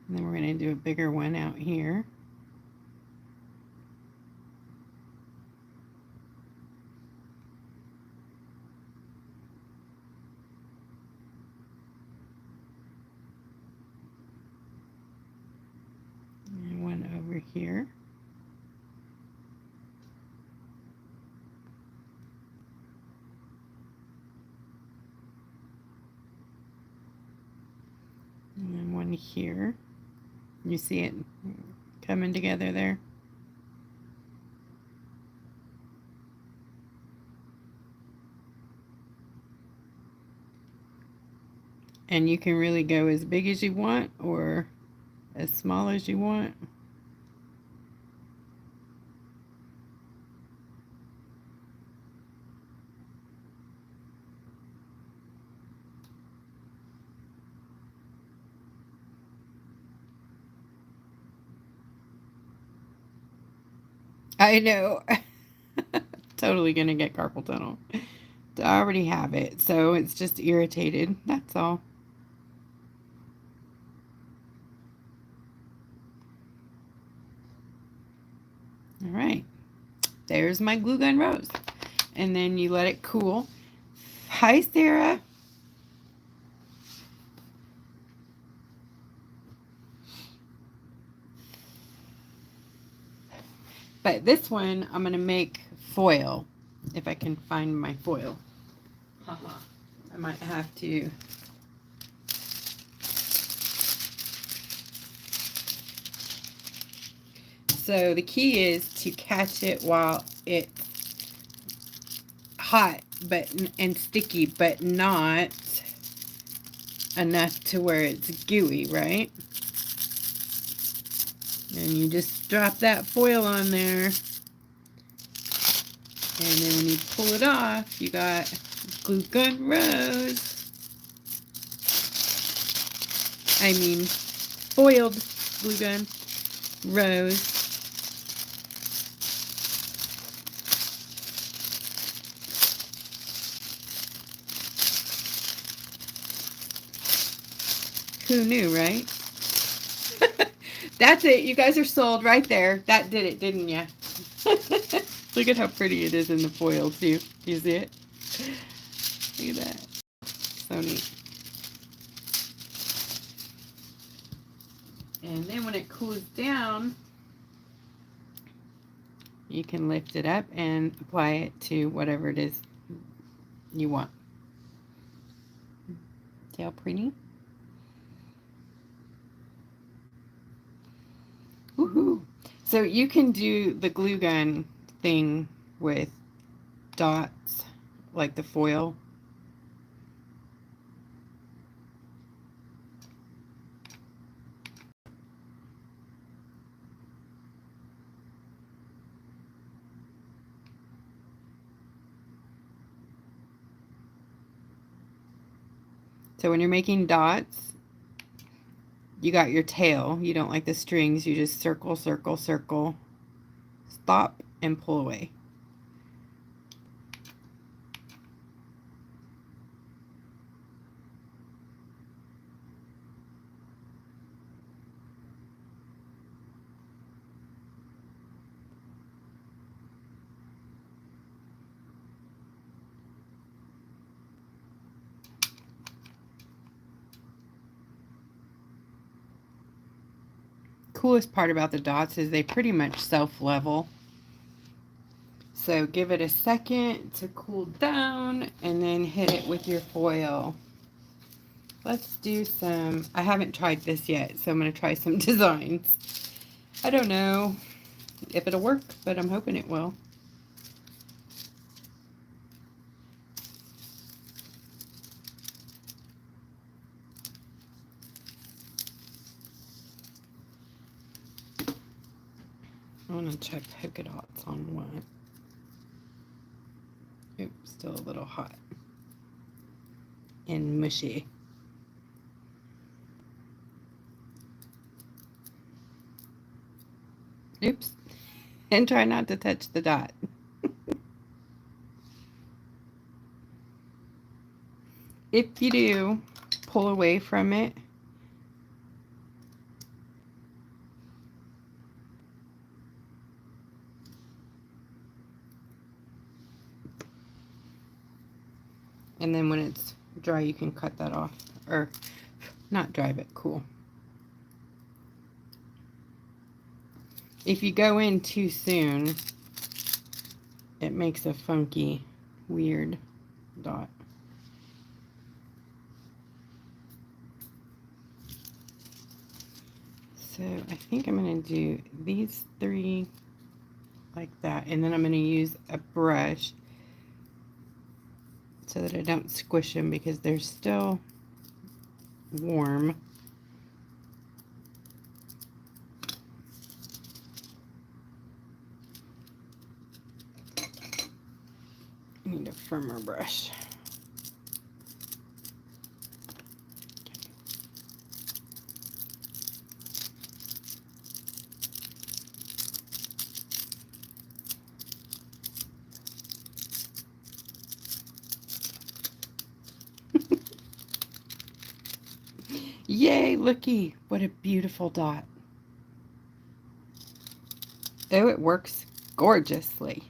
And then we're going to do a bigger one out here. And one over here. And then one here. You see it coming together there? And you can really go as big as you want or as small as you want. I know. Totally gonna get carpal tunnel. I already have it, so it's just irritated. That's all. All right, there's my glue gun rose. And then you let it cool. Hi, Sarah. But this one, I'm going to make foil, if I can find my foil. I might have to. So the key is to catch it while it's hot and sticky, but not enough to where it's gooey, right? And you just drop that foil on there. And then when you pull it off, you got glue gun rose. I mean, foiled glue gun rose. Who knew, right? That's it. You guys are sold right there. That did it, didn't you? Look at how pretty it is in the foil, too. Do you see it? Look at that. So neat. And then when it cools down, you can lift it up and apply it to whatever it is you want. See how pretty? Woohoo! So you can do the glue gun thing with dots, like the foil. So when you're making dots, you got your tail. You don't like the strings. You just circle, circle, circle, stop, and pull away. Coolest part about the dots is they pretty much self-level. So give it a second to cool down and then hit it with your foil. Let's do some, I haven't tried this yet, so I'm going to try some designs. I don't know if it'll work, but I'm hoping it will. I want to check polka dots on one. Oops, still a little hot and mushy. Oops, and try not to touch the dot. If you do, pull away from it. And then when it's dry, you can cut that off. Or not dry, but cool. If you go in too soon, it makes a funky, weird dot. So I think I'm going to do these three like that. And then I'm going to use a brush so that I don't squish them because they're still warm. I need a firmer brush. Yay, looky, what a beautiful dot. Oh, it works gorgeously.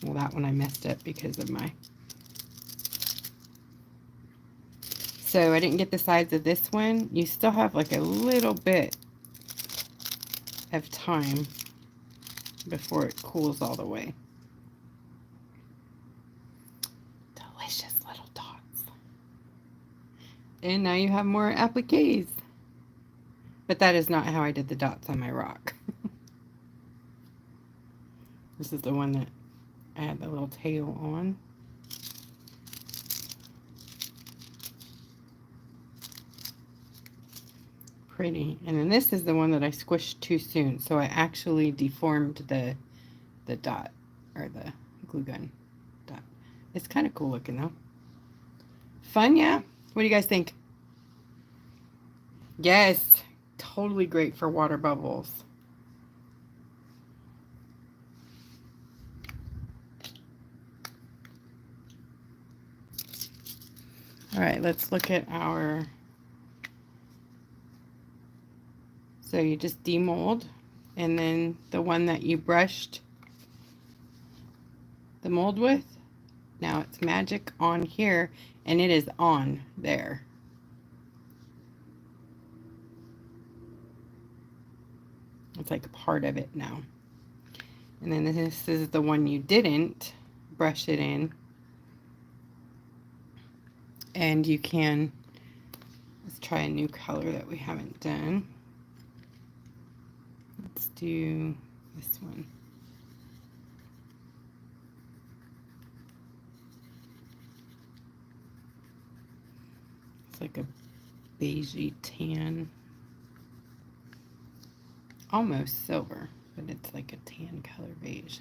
Well, that one I messed up because of my... So I didn't get the sides of this one. You still have like a little bit of time before it cools all the way. Delicious little dots. And now you have more appliques. But that is not how I did the dots on my rock. This is the one that I had the little tail on. Pretty. And then this is the one that I squished too soon, so I actually deformed the dot, or the glue gun dot. It's kind of cool looking though. Fun, yeah? What do you guys think? Yes, totally great for water bubbles. All right, let's look at our... So you just demold, and then the one that you brushed the mold with, now it's magic on here, and it is on there. It's like a part of it now. And then this is the one you didn't brush it in. And you can, let's try a new color that we haven't done. Let's do this one. It's like a beigey tan. Almost silver, but it's like a tan color beige.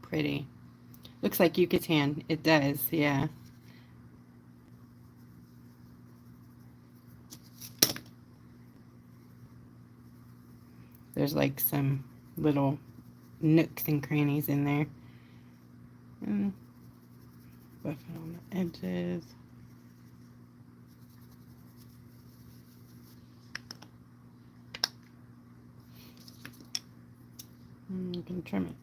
Pretty. Looks like Yucatan. It does, yeah. There's like some little nooks and crannies in there. And buff it on the edges. And you can trim it.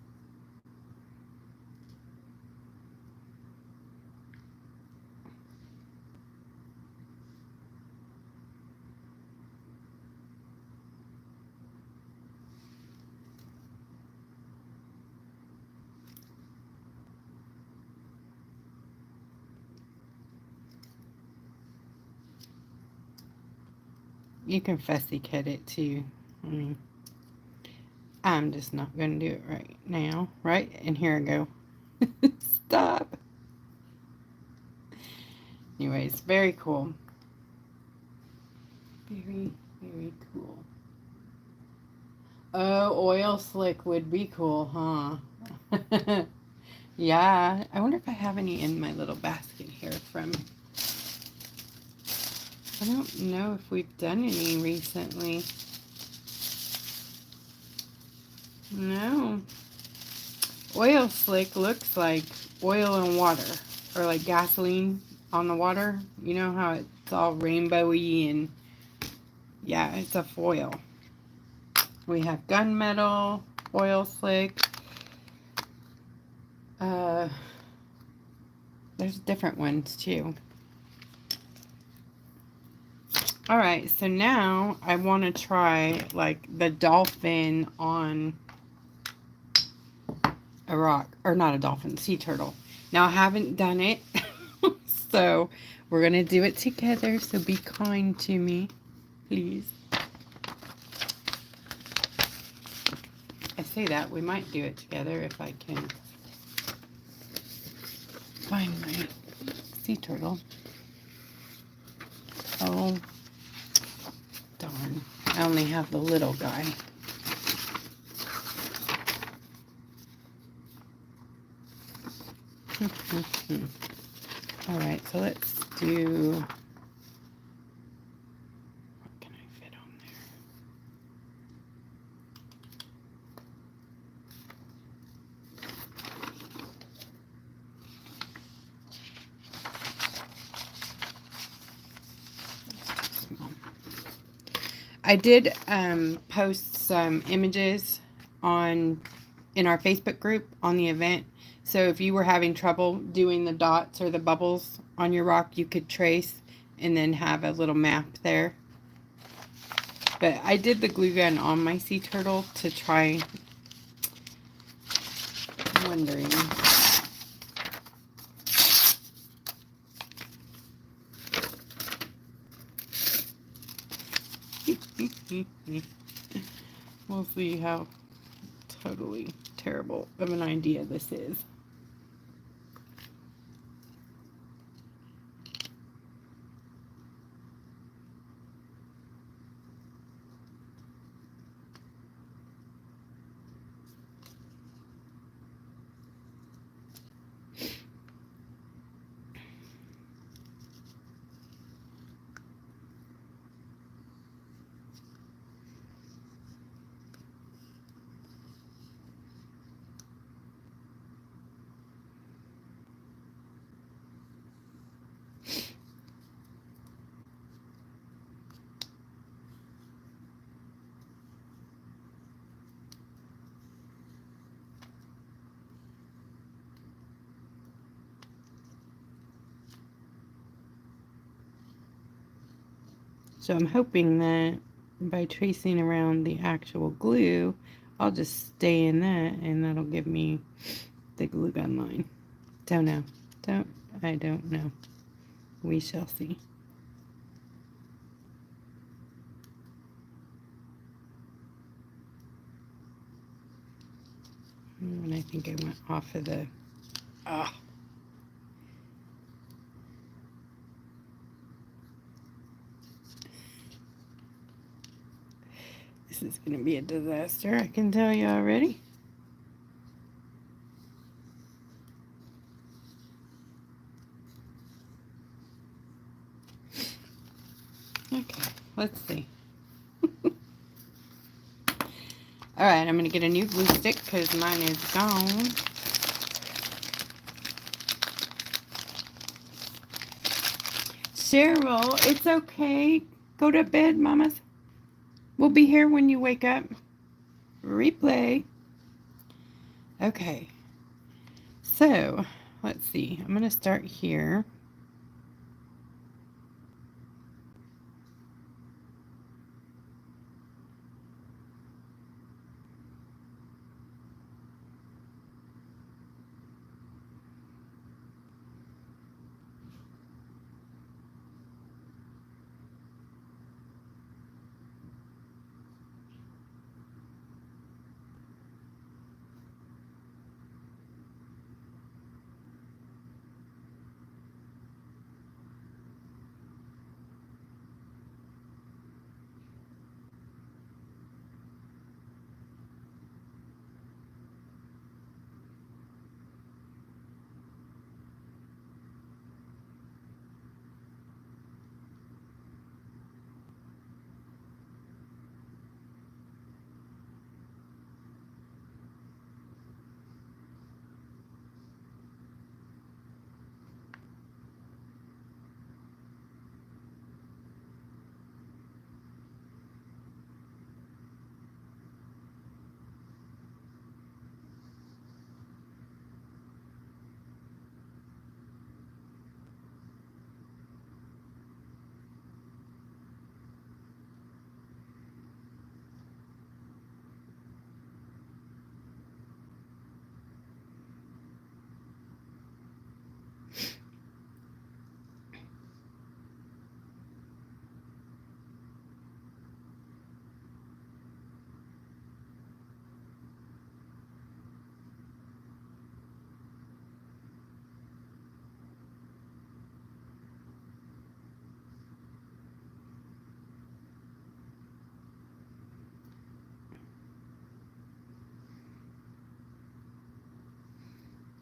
You can fussy cut it too. I mean, I'm just not going to do it right now. Right? And here I go. Stop. Anyways, very cool. Very, very cool. Oh, oil slick would be cool, huh? Yeah. I wonder if I have any in my little basket here from... I don't know if we've done any recently. No. Oil slick looks like oil and water, or like gasoline on the water. You know how it's all rainbowy and yeah, it's a foil. We have gunmetal, oil slick. There's different ones too. All right, so now I want to try like the dolphin on a rock, or not a dolphin, sea turtle. Now I haven't done it, so we're gonna do it together. So be kind to me, please. I say that we might do it together if I can find my sea turtle. Oh. Darn, I only have the little guy. All right, so let's do, what can I fit on there? I did post some images in our Facebook group on the event. So if you were having trouble doing the dots or the bubbles on your rock, you could trace and then have a little map there. But I did the glue gun on my sea turtle to try. Wondering. We'll see how totally terrible of an idea this is. So I'm hoping that by tracing around the actual glue, I'll just stay in that and that'll give me the glue gun line. Don't know. I don't know. We shall see. And I think I went off of the... Ah. This is going to be a disaster, I can tell you already. Okay, let's see. Alright, I'm going to get a new glue stick because mine is gone. Cheryl, it's okay. Go to bed, mamas. We'll be here when you wake up. Replay. Okay. So, let's see. I'm going to start here.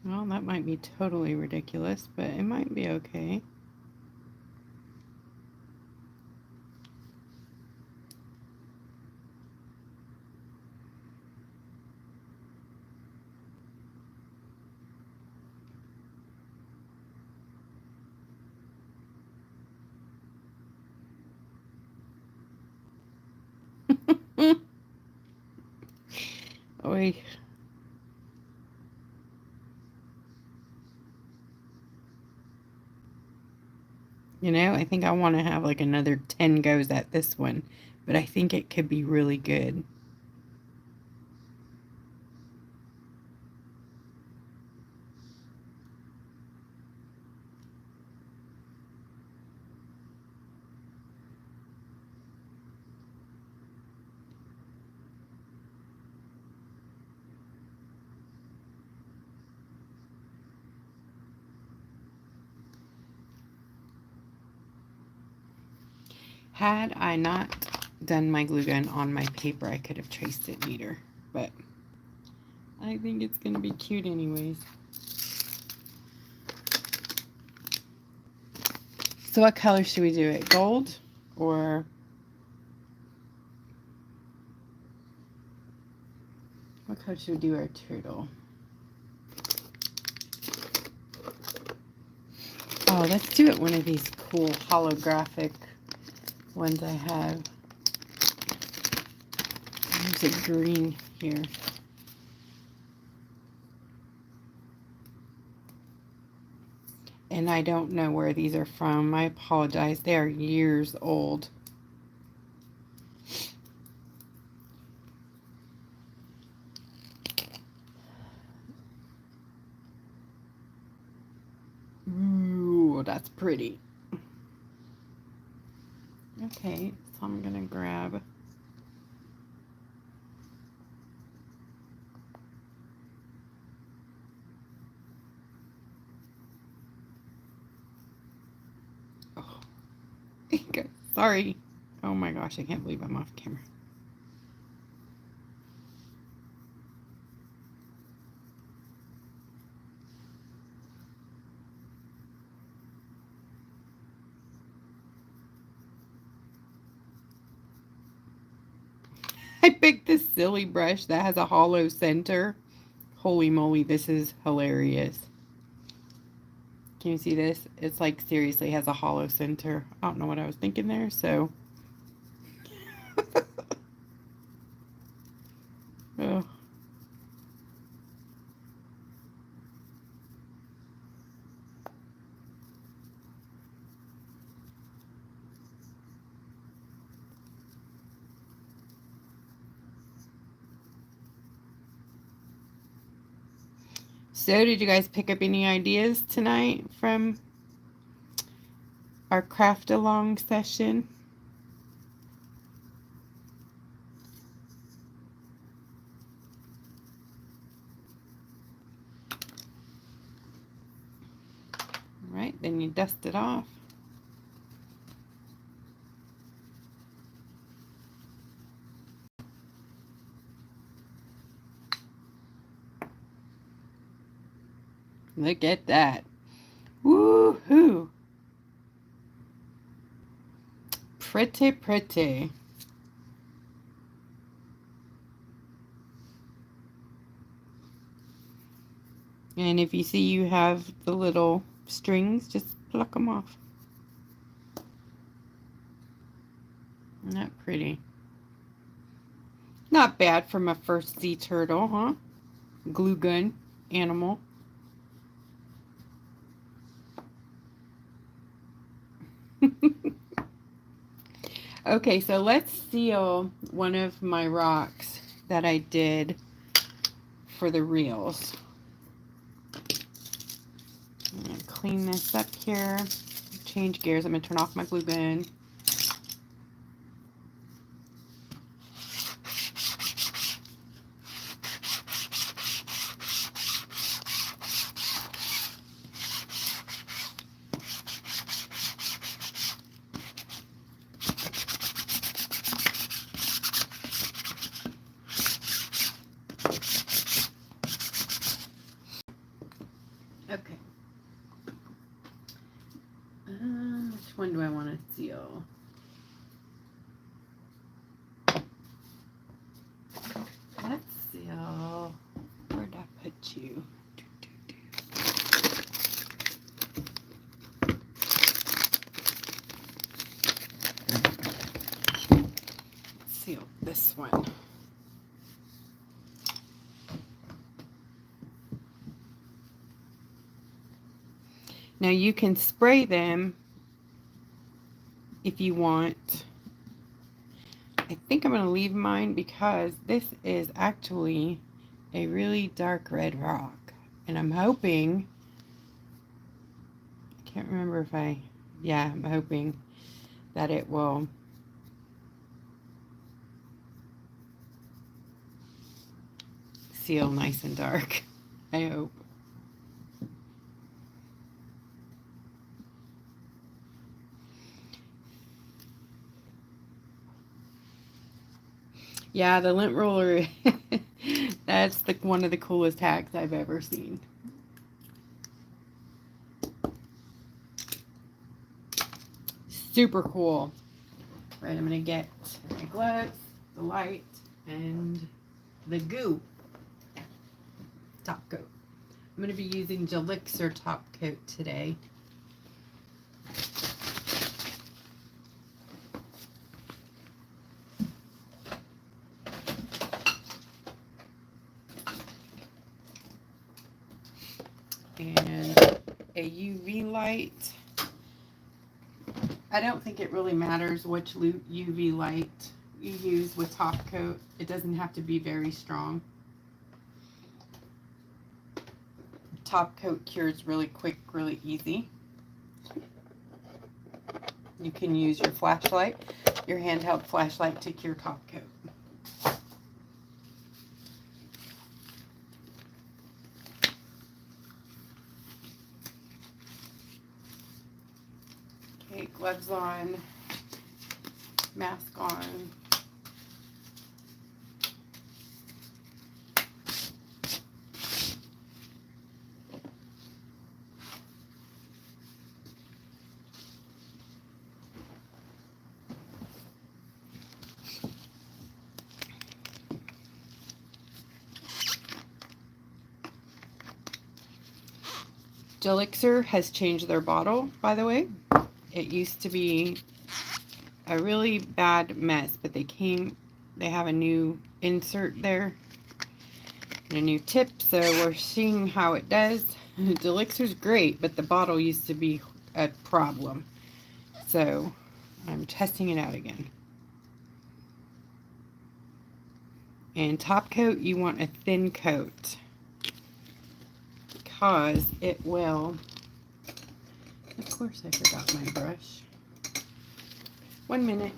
Well, that might be totally ridiculous, but it might be okay. boy. You know, I think I want to have like another 10 goes at this one, but I think it could be really good. Had I not done my glue gun on my paper, I could have traced it neater, but I think it's going to be cute anyways. So what color should we do it? Gold or what color should we do our turtle? Oh, let's do it one of these cool holographic ones I have. There's a green here. And I don't know where these are from. I apologize. They are years old. Ooh, that's pretty. Okay, so I'm gonna grab sorry. Oh my gosh, I can't believe I'm off camera. I picked this silly brush that has a hollow center. Holy moly, this is hilarious. Can you see this? It's like seriously has a hollow center. I don't know what I was thinking there, so. Oh. So, did you guys pick up any ideas tonight from our craft along session? All right, then you dust it off. Look at that. Woohoo! Pretty, pretty. And if you see you have the little strings, just pluck them off. Isn't that pretty? Not bad for my first sea turtle, huh? Glue gun animal. Okay, so let's seal one of my rocks that I did for the reels. I'm going to clean this up here, change gears. I'm going to turn off my glue gun. Okay. Which one do I want to seal? Let's seal. Where'd I put you? Let's seal this one. Now you can spray them if you want. I think I'm going to leave mine because this is actually a really dark red rock. And I'm hoping, I can't remember if I'm hoping that it will seal nice and dark. I hope. Yeah, the lint roller, that's one of the coolest hacks I've ever seen. Super cool. Right, I'm going to get my gloves, the light, and the goo top coat. I'm going to be using Elixir top coat today. And a UV light. I don't think it really matters which UV light you use with top coat. It doesn't have to be very strong. Top coat cures really quick, really easy. You can use your flashlight, your handheld flashlight, to cure top coat. Okay, gloves on, mask on. Elixir has changed their bottle, by the way. It used to be a really bad mess, but they have a new insert there and a new tip, so we're seeing how it does. Elixir's great, but the bottle used to be a problem, so I'm testing it out again. And top coat, you want a thin coat because it will, of course I forgot my brush. 1 minute.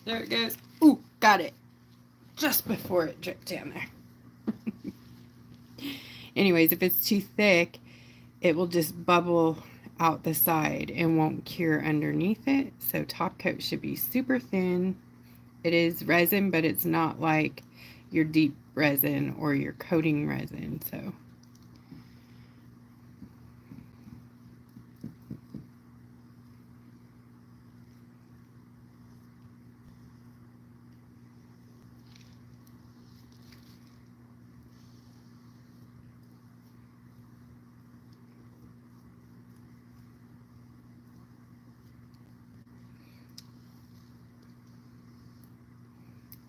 There it goes. Ooh, got it. Just before it dripped down there. Anyways, if it's too thick, it will just bubble out the side and won't cure underneath it. So top coat should be super thin. It is resin, but it's not like your deep resin or your coating resin. So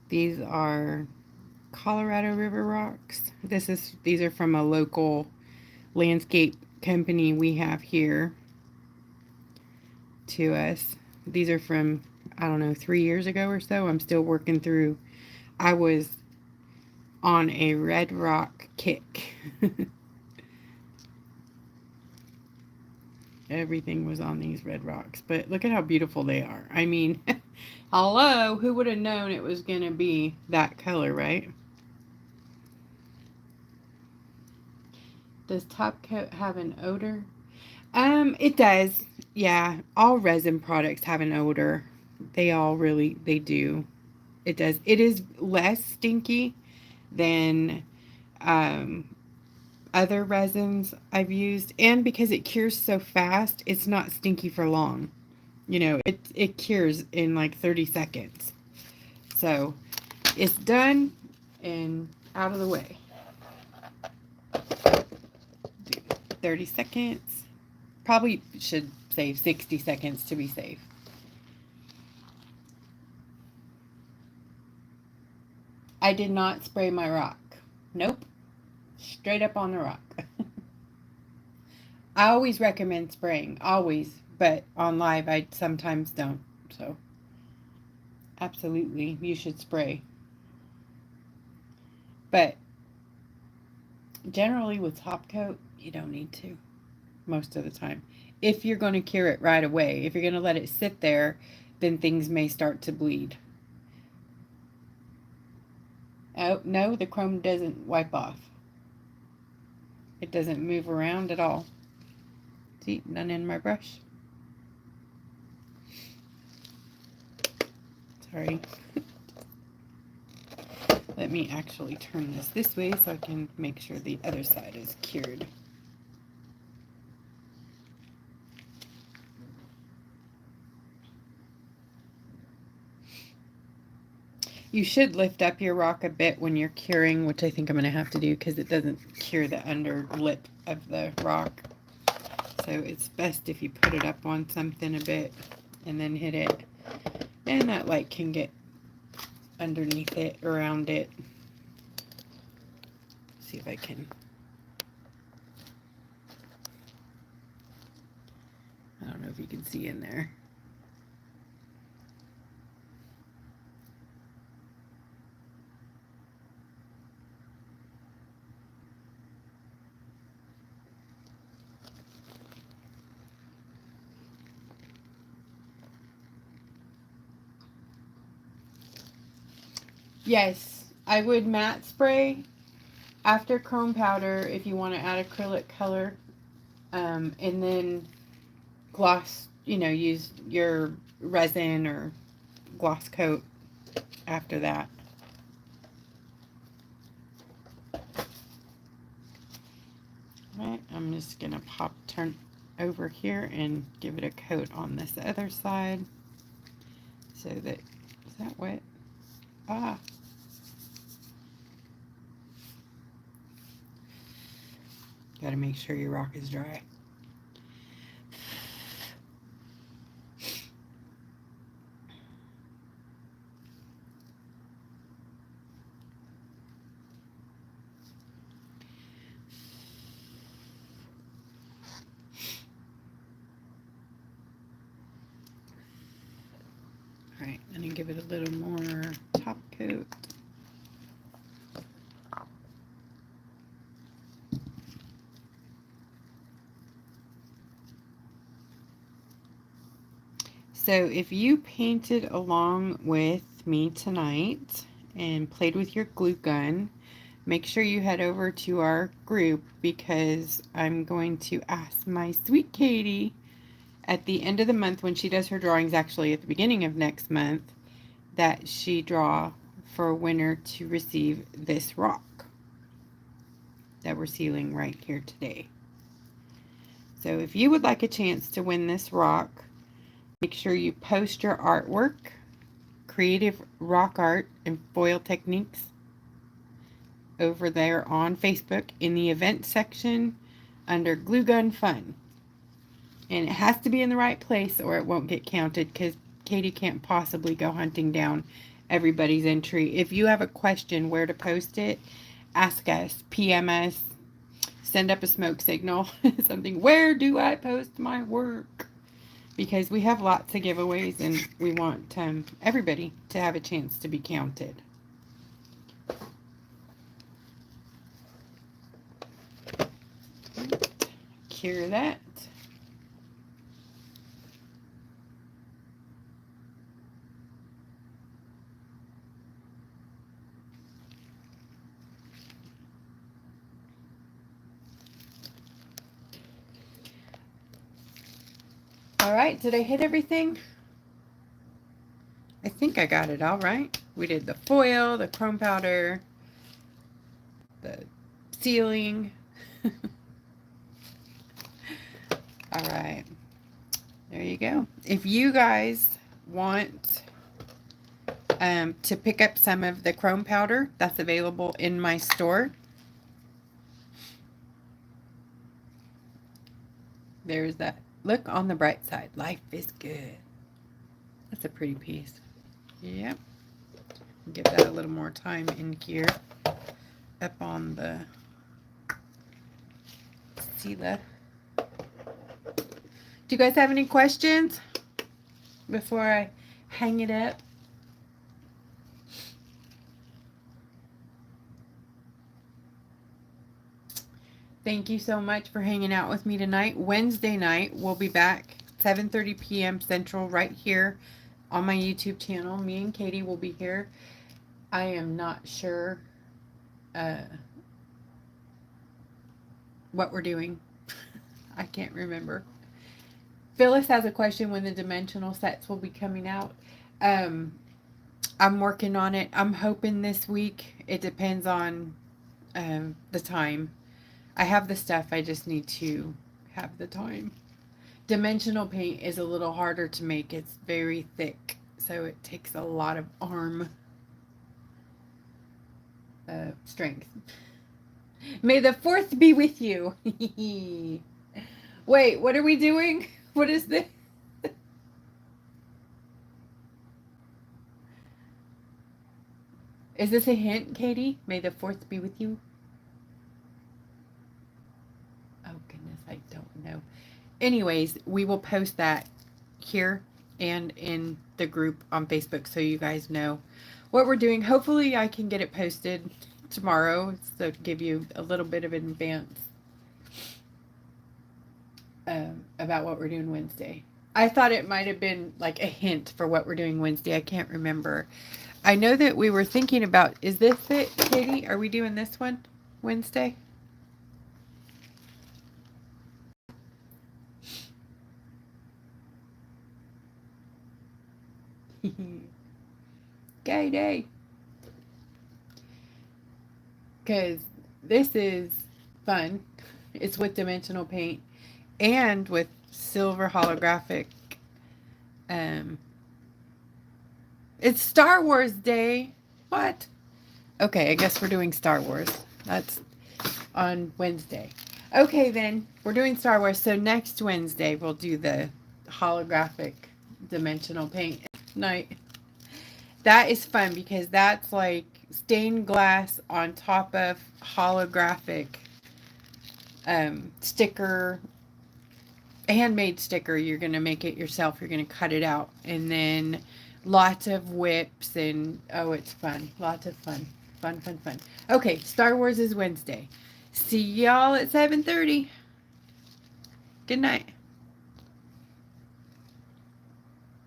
these are Colorado River rocks. These are from a local landscape company we have here to us. These are from, I don't know, 3 years ago or so. I'm still working through. I was on a red rock kick. Everything was on these red rocks, but look at how beautiful they are. I mean, hello, who would have known it was gonna be that color, right? Does top coat have an odor? It does. Yeah, all resin products have an odor. They do. It does. It is less stinky than other resins I've used, and because it cures so fast, it's not stinky for long. You know, it cures in like 30 seconds. So it's done and out of the way. 30 seconds. Probably should say 60 seconds to be safe. I did not spray my rock. Nope. Straight up on the rock. I always recommend spraying, always, but on live I sometimes don't. So, absolutely, you should spray. But generally with top coat, you don't need to most of the time. If you're going to cure it right away, if you're going to let it sit there, then things may start to bleed. Oh, no, the chrome doesn't wipe off. It doesn't move around at all. See, none in my brush. Sorry. Let me actually turn this way so I can make sure the other side is cured. You should lift up your rock a bit when you're curing, which I think I'm going to have to do because it doesn't cure the under lip of the rock. So it's best if you put it up on something a bit and then hit it. And that light can get underneath it, around it. See if I can. I don't know if you can see in there. Yes, I would matte spray after chrome powder if you want to add acrylic color, and then gloss, use your resin or gloss coat after that. Alright, I'm just going to turn over here and give it a coat on this other side so that, is that wet? Ah. Got to make sure your rock is dry. Alright, I'm going to give it a little more top coat. So if you painted along with me tonight and played with your glue gun, make sure you head over to our group because I'm going to ask my sweet Katie at the end of the month when she does her drawings, actually at the beginning of next month, that she draw for a winner to receive this rock that we're sealing right here today. So if you would like a chance to win this rock, make sure you post your artwork, creative rock art and foil techniques, over there on Facebook in the event section under Glue Gun Fun. And it has to be in the right place or it won't get counted because Katie can't possibly go hunting down everybody's entry. If you have a question where to post it, ask us, PM us, send up a smoke signal, something. Where do I post my work? Because we have lots of giveaways and we want everybody to have a chance to be counted. Cure that. All right, did I hit everything? I think I got it all right. We did the foil, the chrome powder, the sealing. All right, there you go. If you guys want to pick up some of the chrome powder, that's available in my store. There's that. Look on the bright side. Life is good. That's a pretty piece. Yep. Give that a little more time in here. Up on the Sela. Do you guys have any questions before I hang it up? Thank you so much for hanging out with me tonight. Wednesday night, we'll be back 7:30 p.m. Central right here on my YouTube channel. Me and Katie will be here. I am not sure what we're doing. I can't remember. Phyllis has a question when the dimensional sets will be coming out. I'm working on it. I'm hoping this week. It depends on the time. I have the stuff. I just need to have the time. Dimensional paint is a little harder to make. It's very thick, so it takes a lot of arm strength. May the 4th be with you. Wait, what are we doing? What is this? Is this a hint, Katie? May the 4th be with you? Oh, goodness, I don't know. Anyways, we will post that here and in the group on Facebook so you guys know what we're doing. Hopefully, I can get it posted tomorrow, so to give you a little bit of advance about what we're doing Wednesday. I thought it might have been like a hint for what we're doing Wednesday. I can't remember. I know that we were thinking about, is this it, Katie? Are we doing this one Wednesday? Gay day. Because this is fun. It's with dimensional paint and with silver holographic. It's Star Wars Day. What? Okay, I guess we're doing Star Wars. That's on Wednesday. Okay, then. We're doing Star Wars. So next Wednesday, we'll do the holographic dimensional paint night. That is fun because that's like stained glass on top of holographic sticker, handmade sticker. You're going to make it yourself. You're going to cut it out. And then lots of whips and, oh, it's fun. Lots of fun. Fun, fun, fun. Okay, Star Wars is Wednesday. See y'all at 7:30. Good night.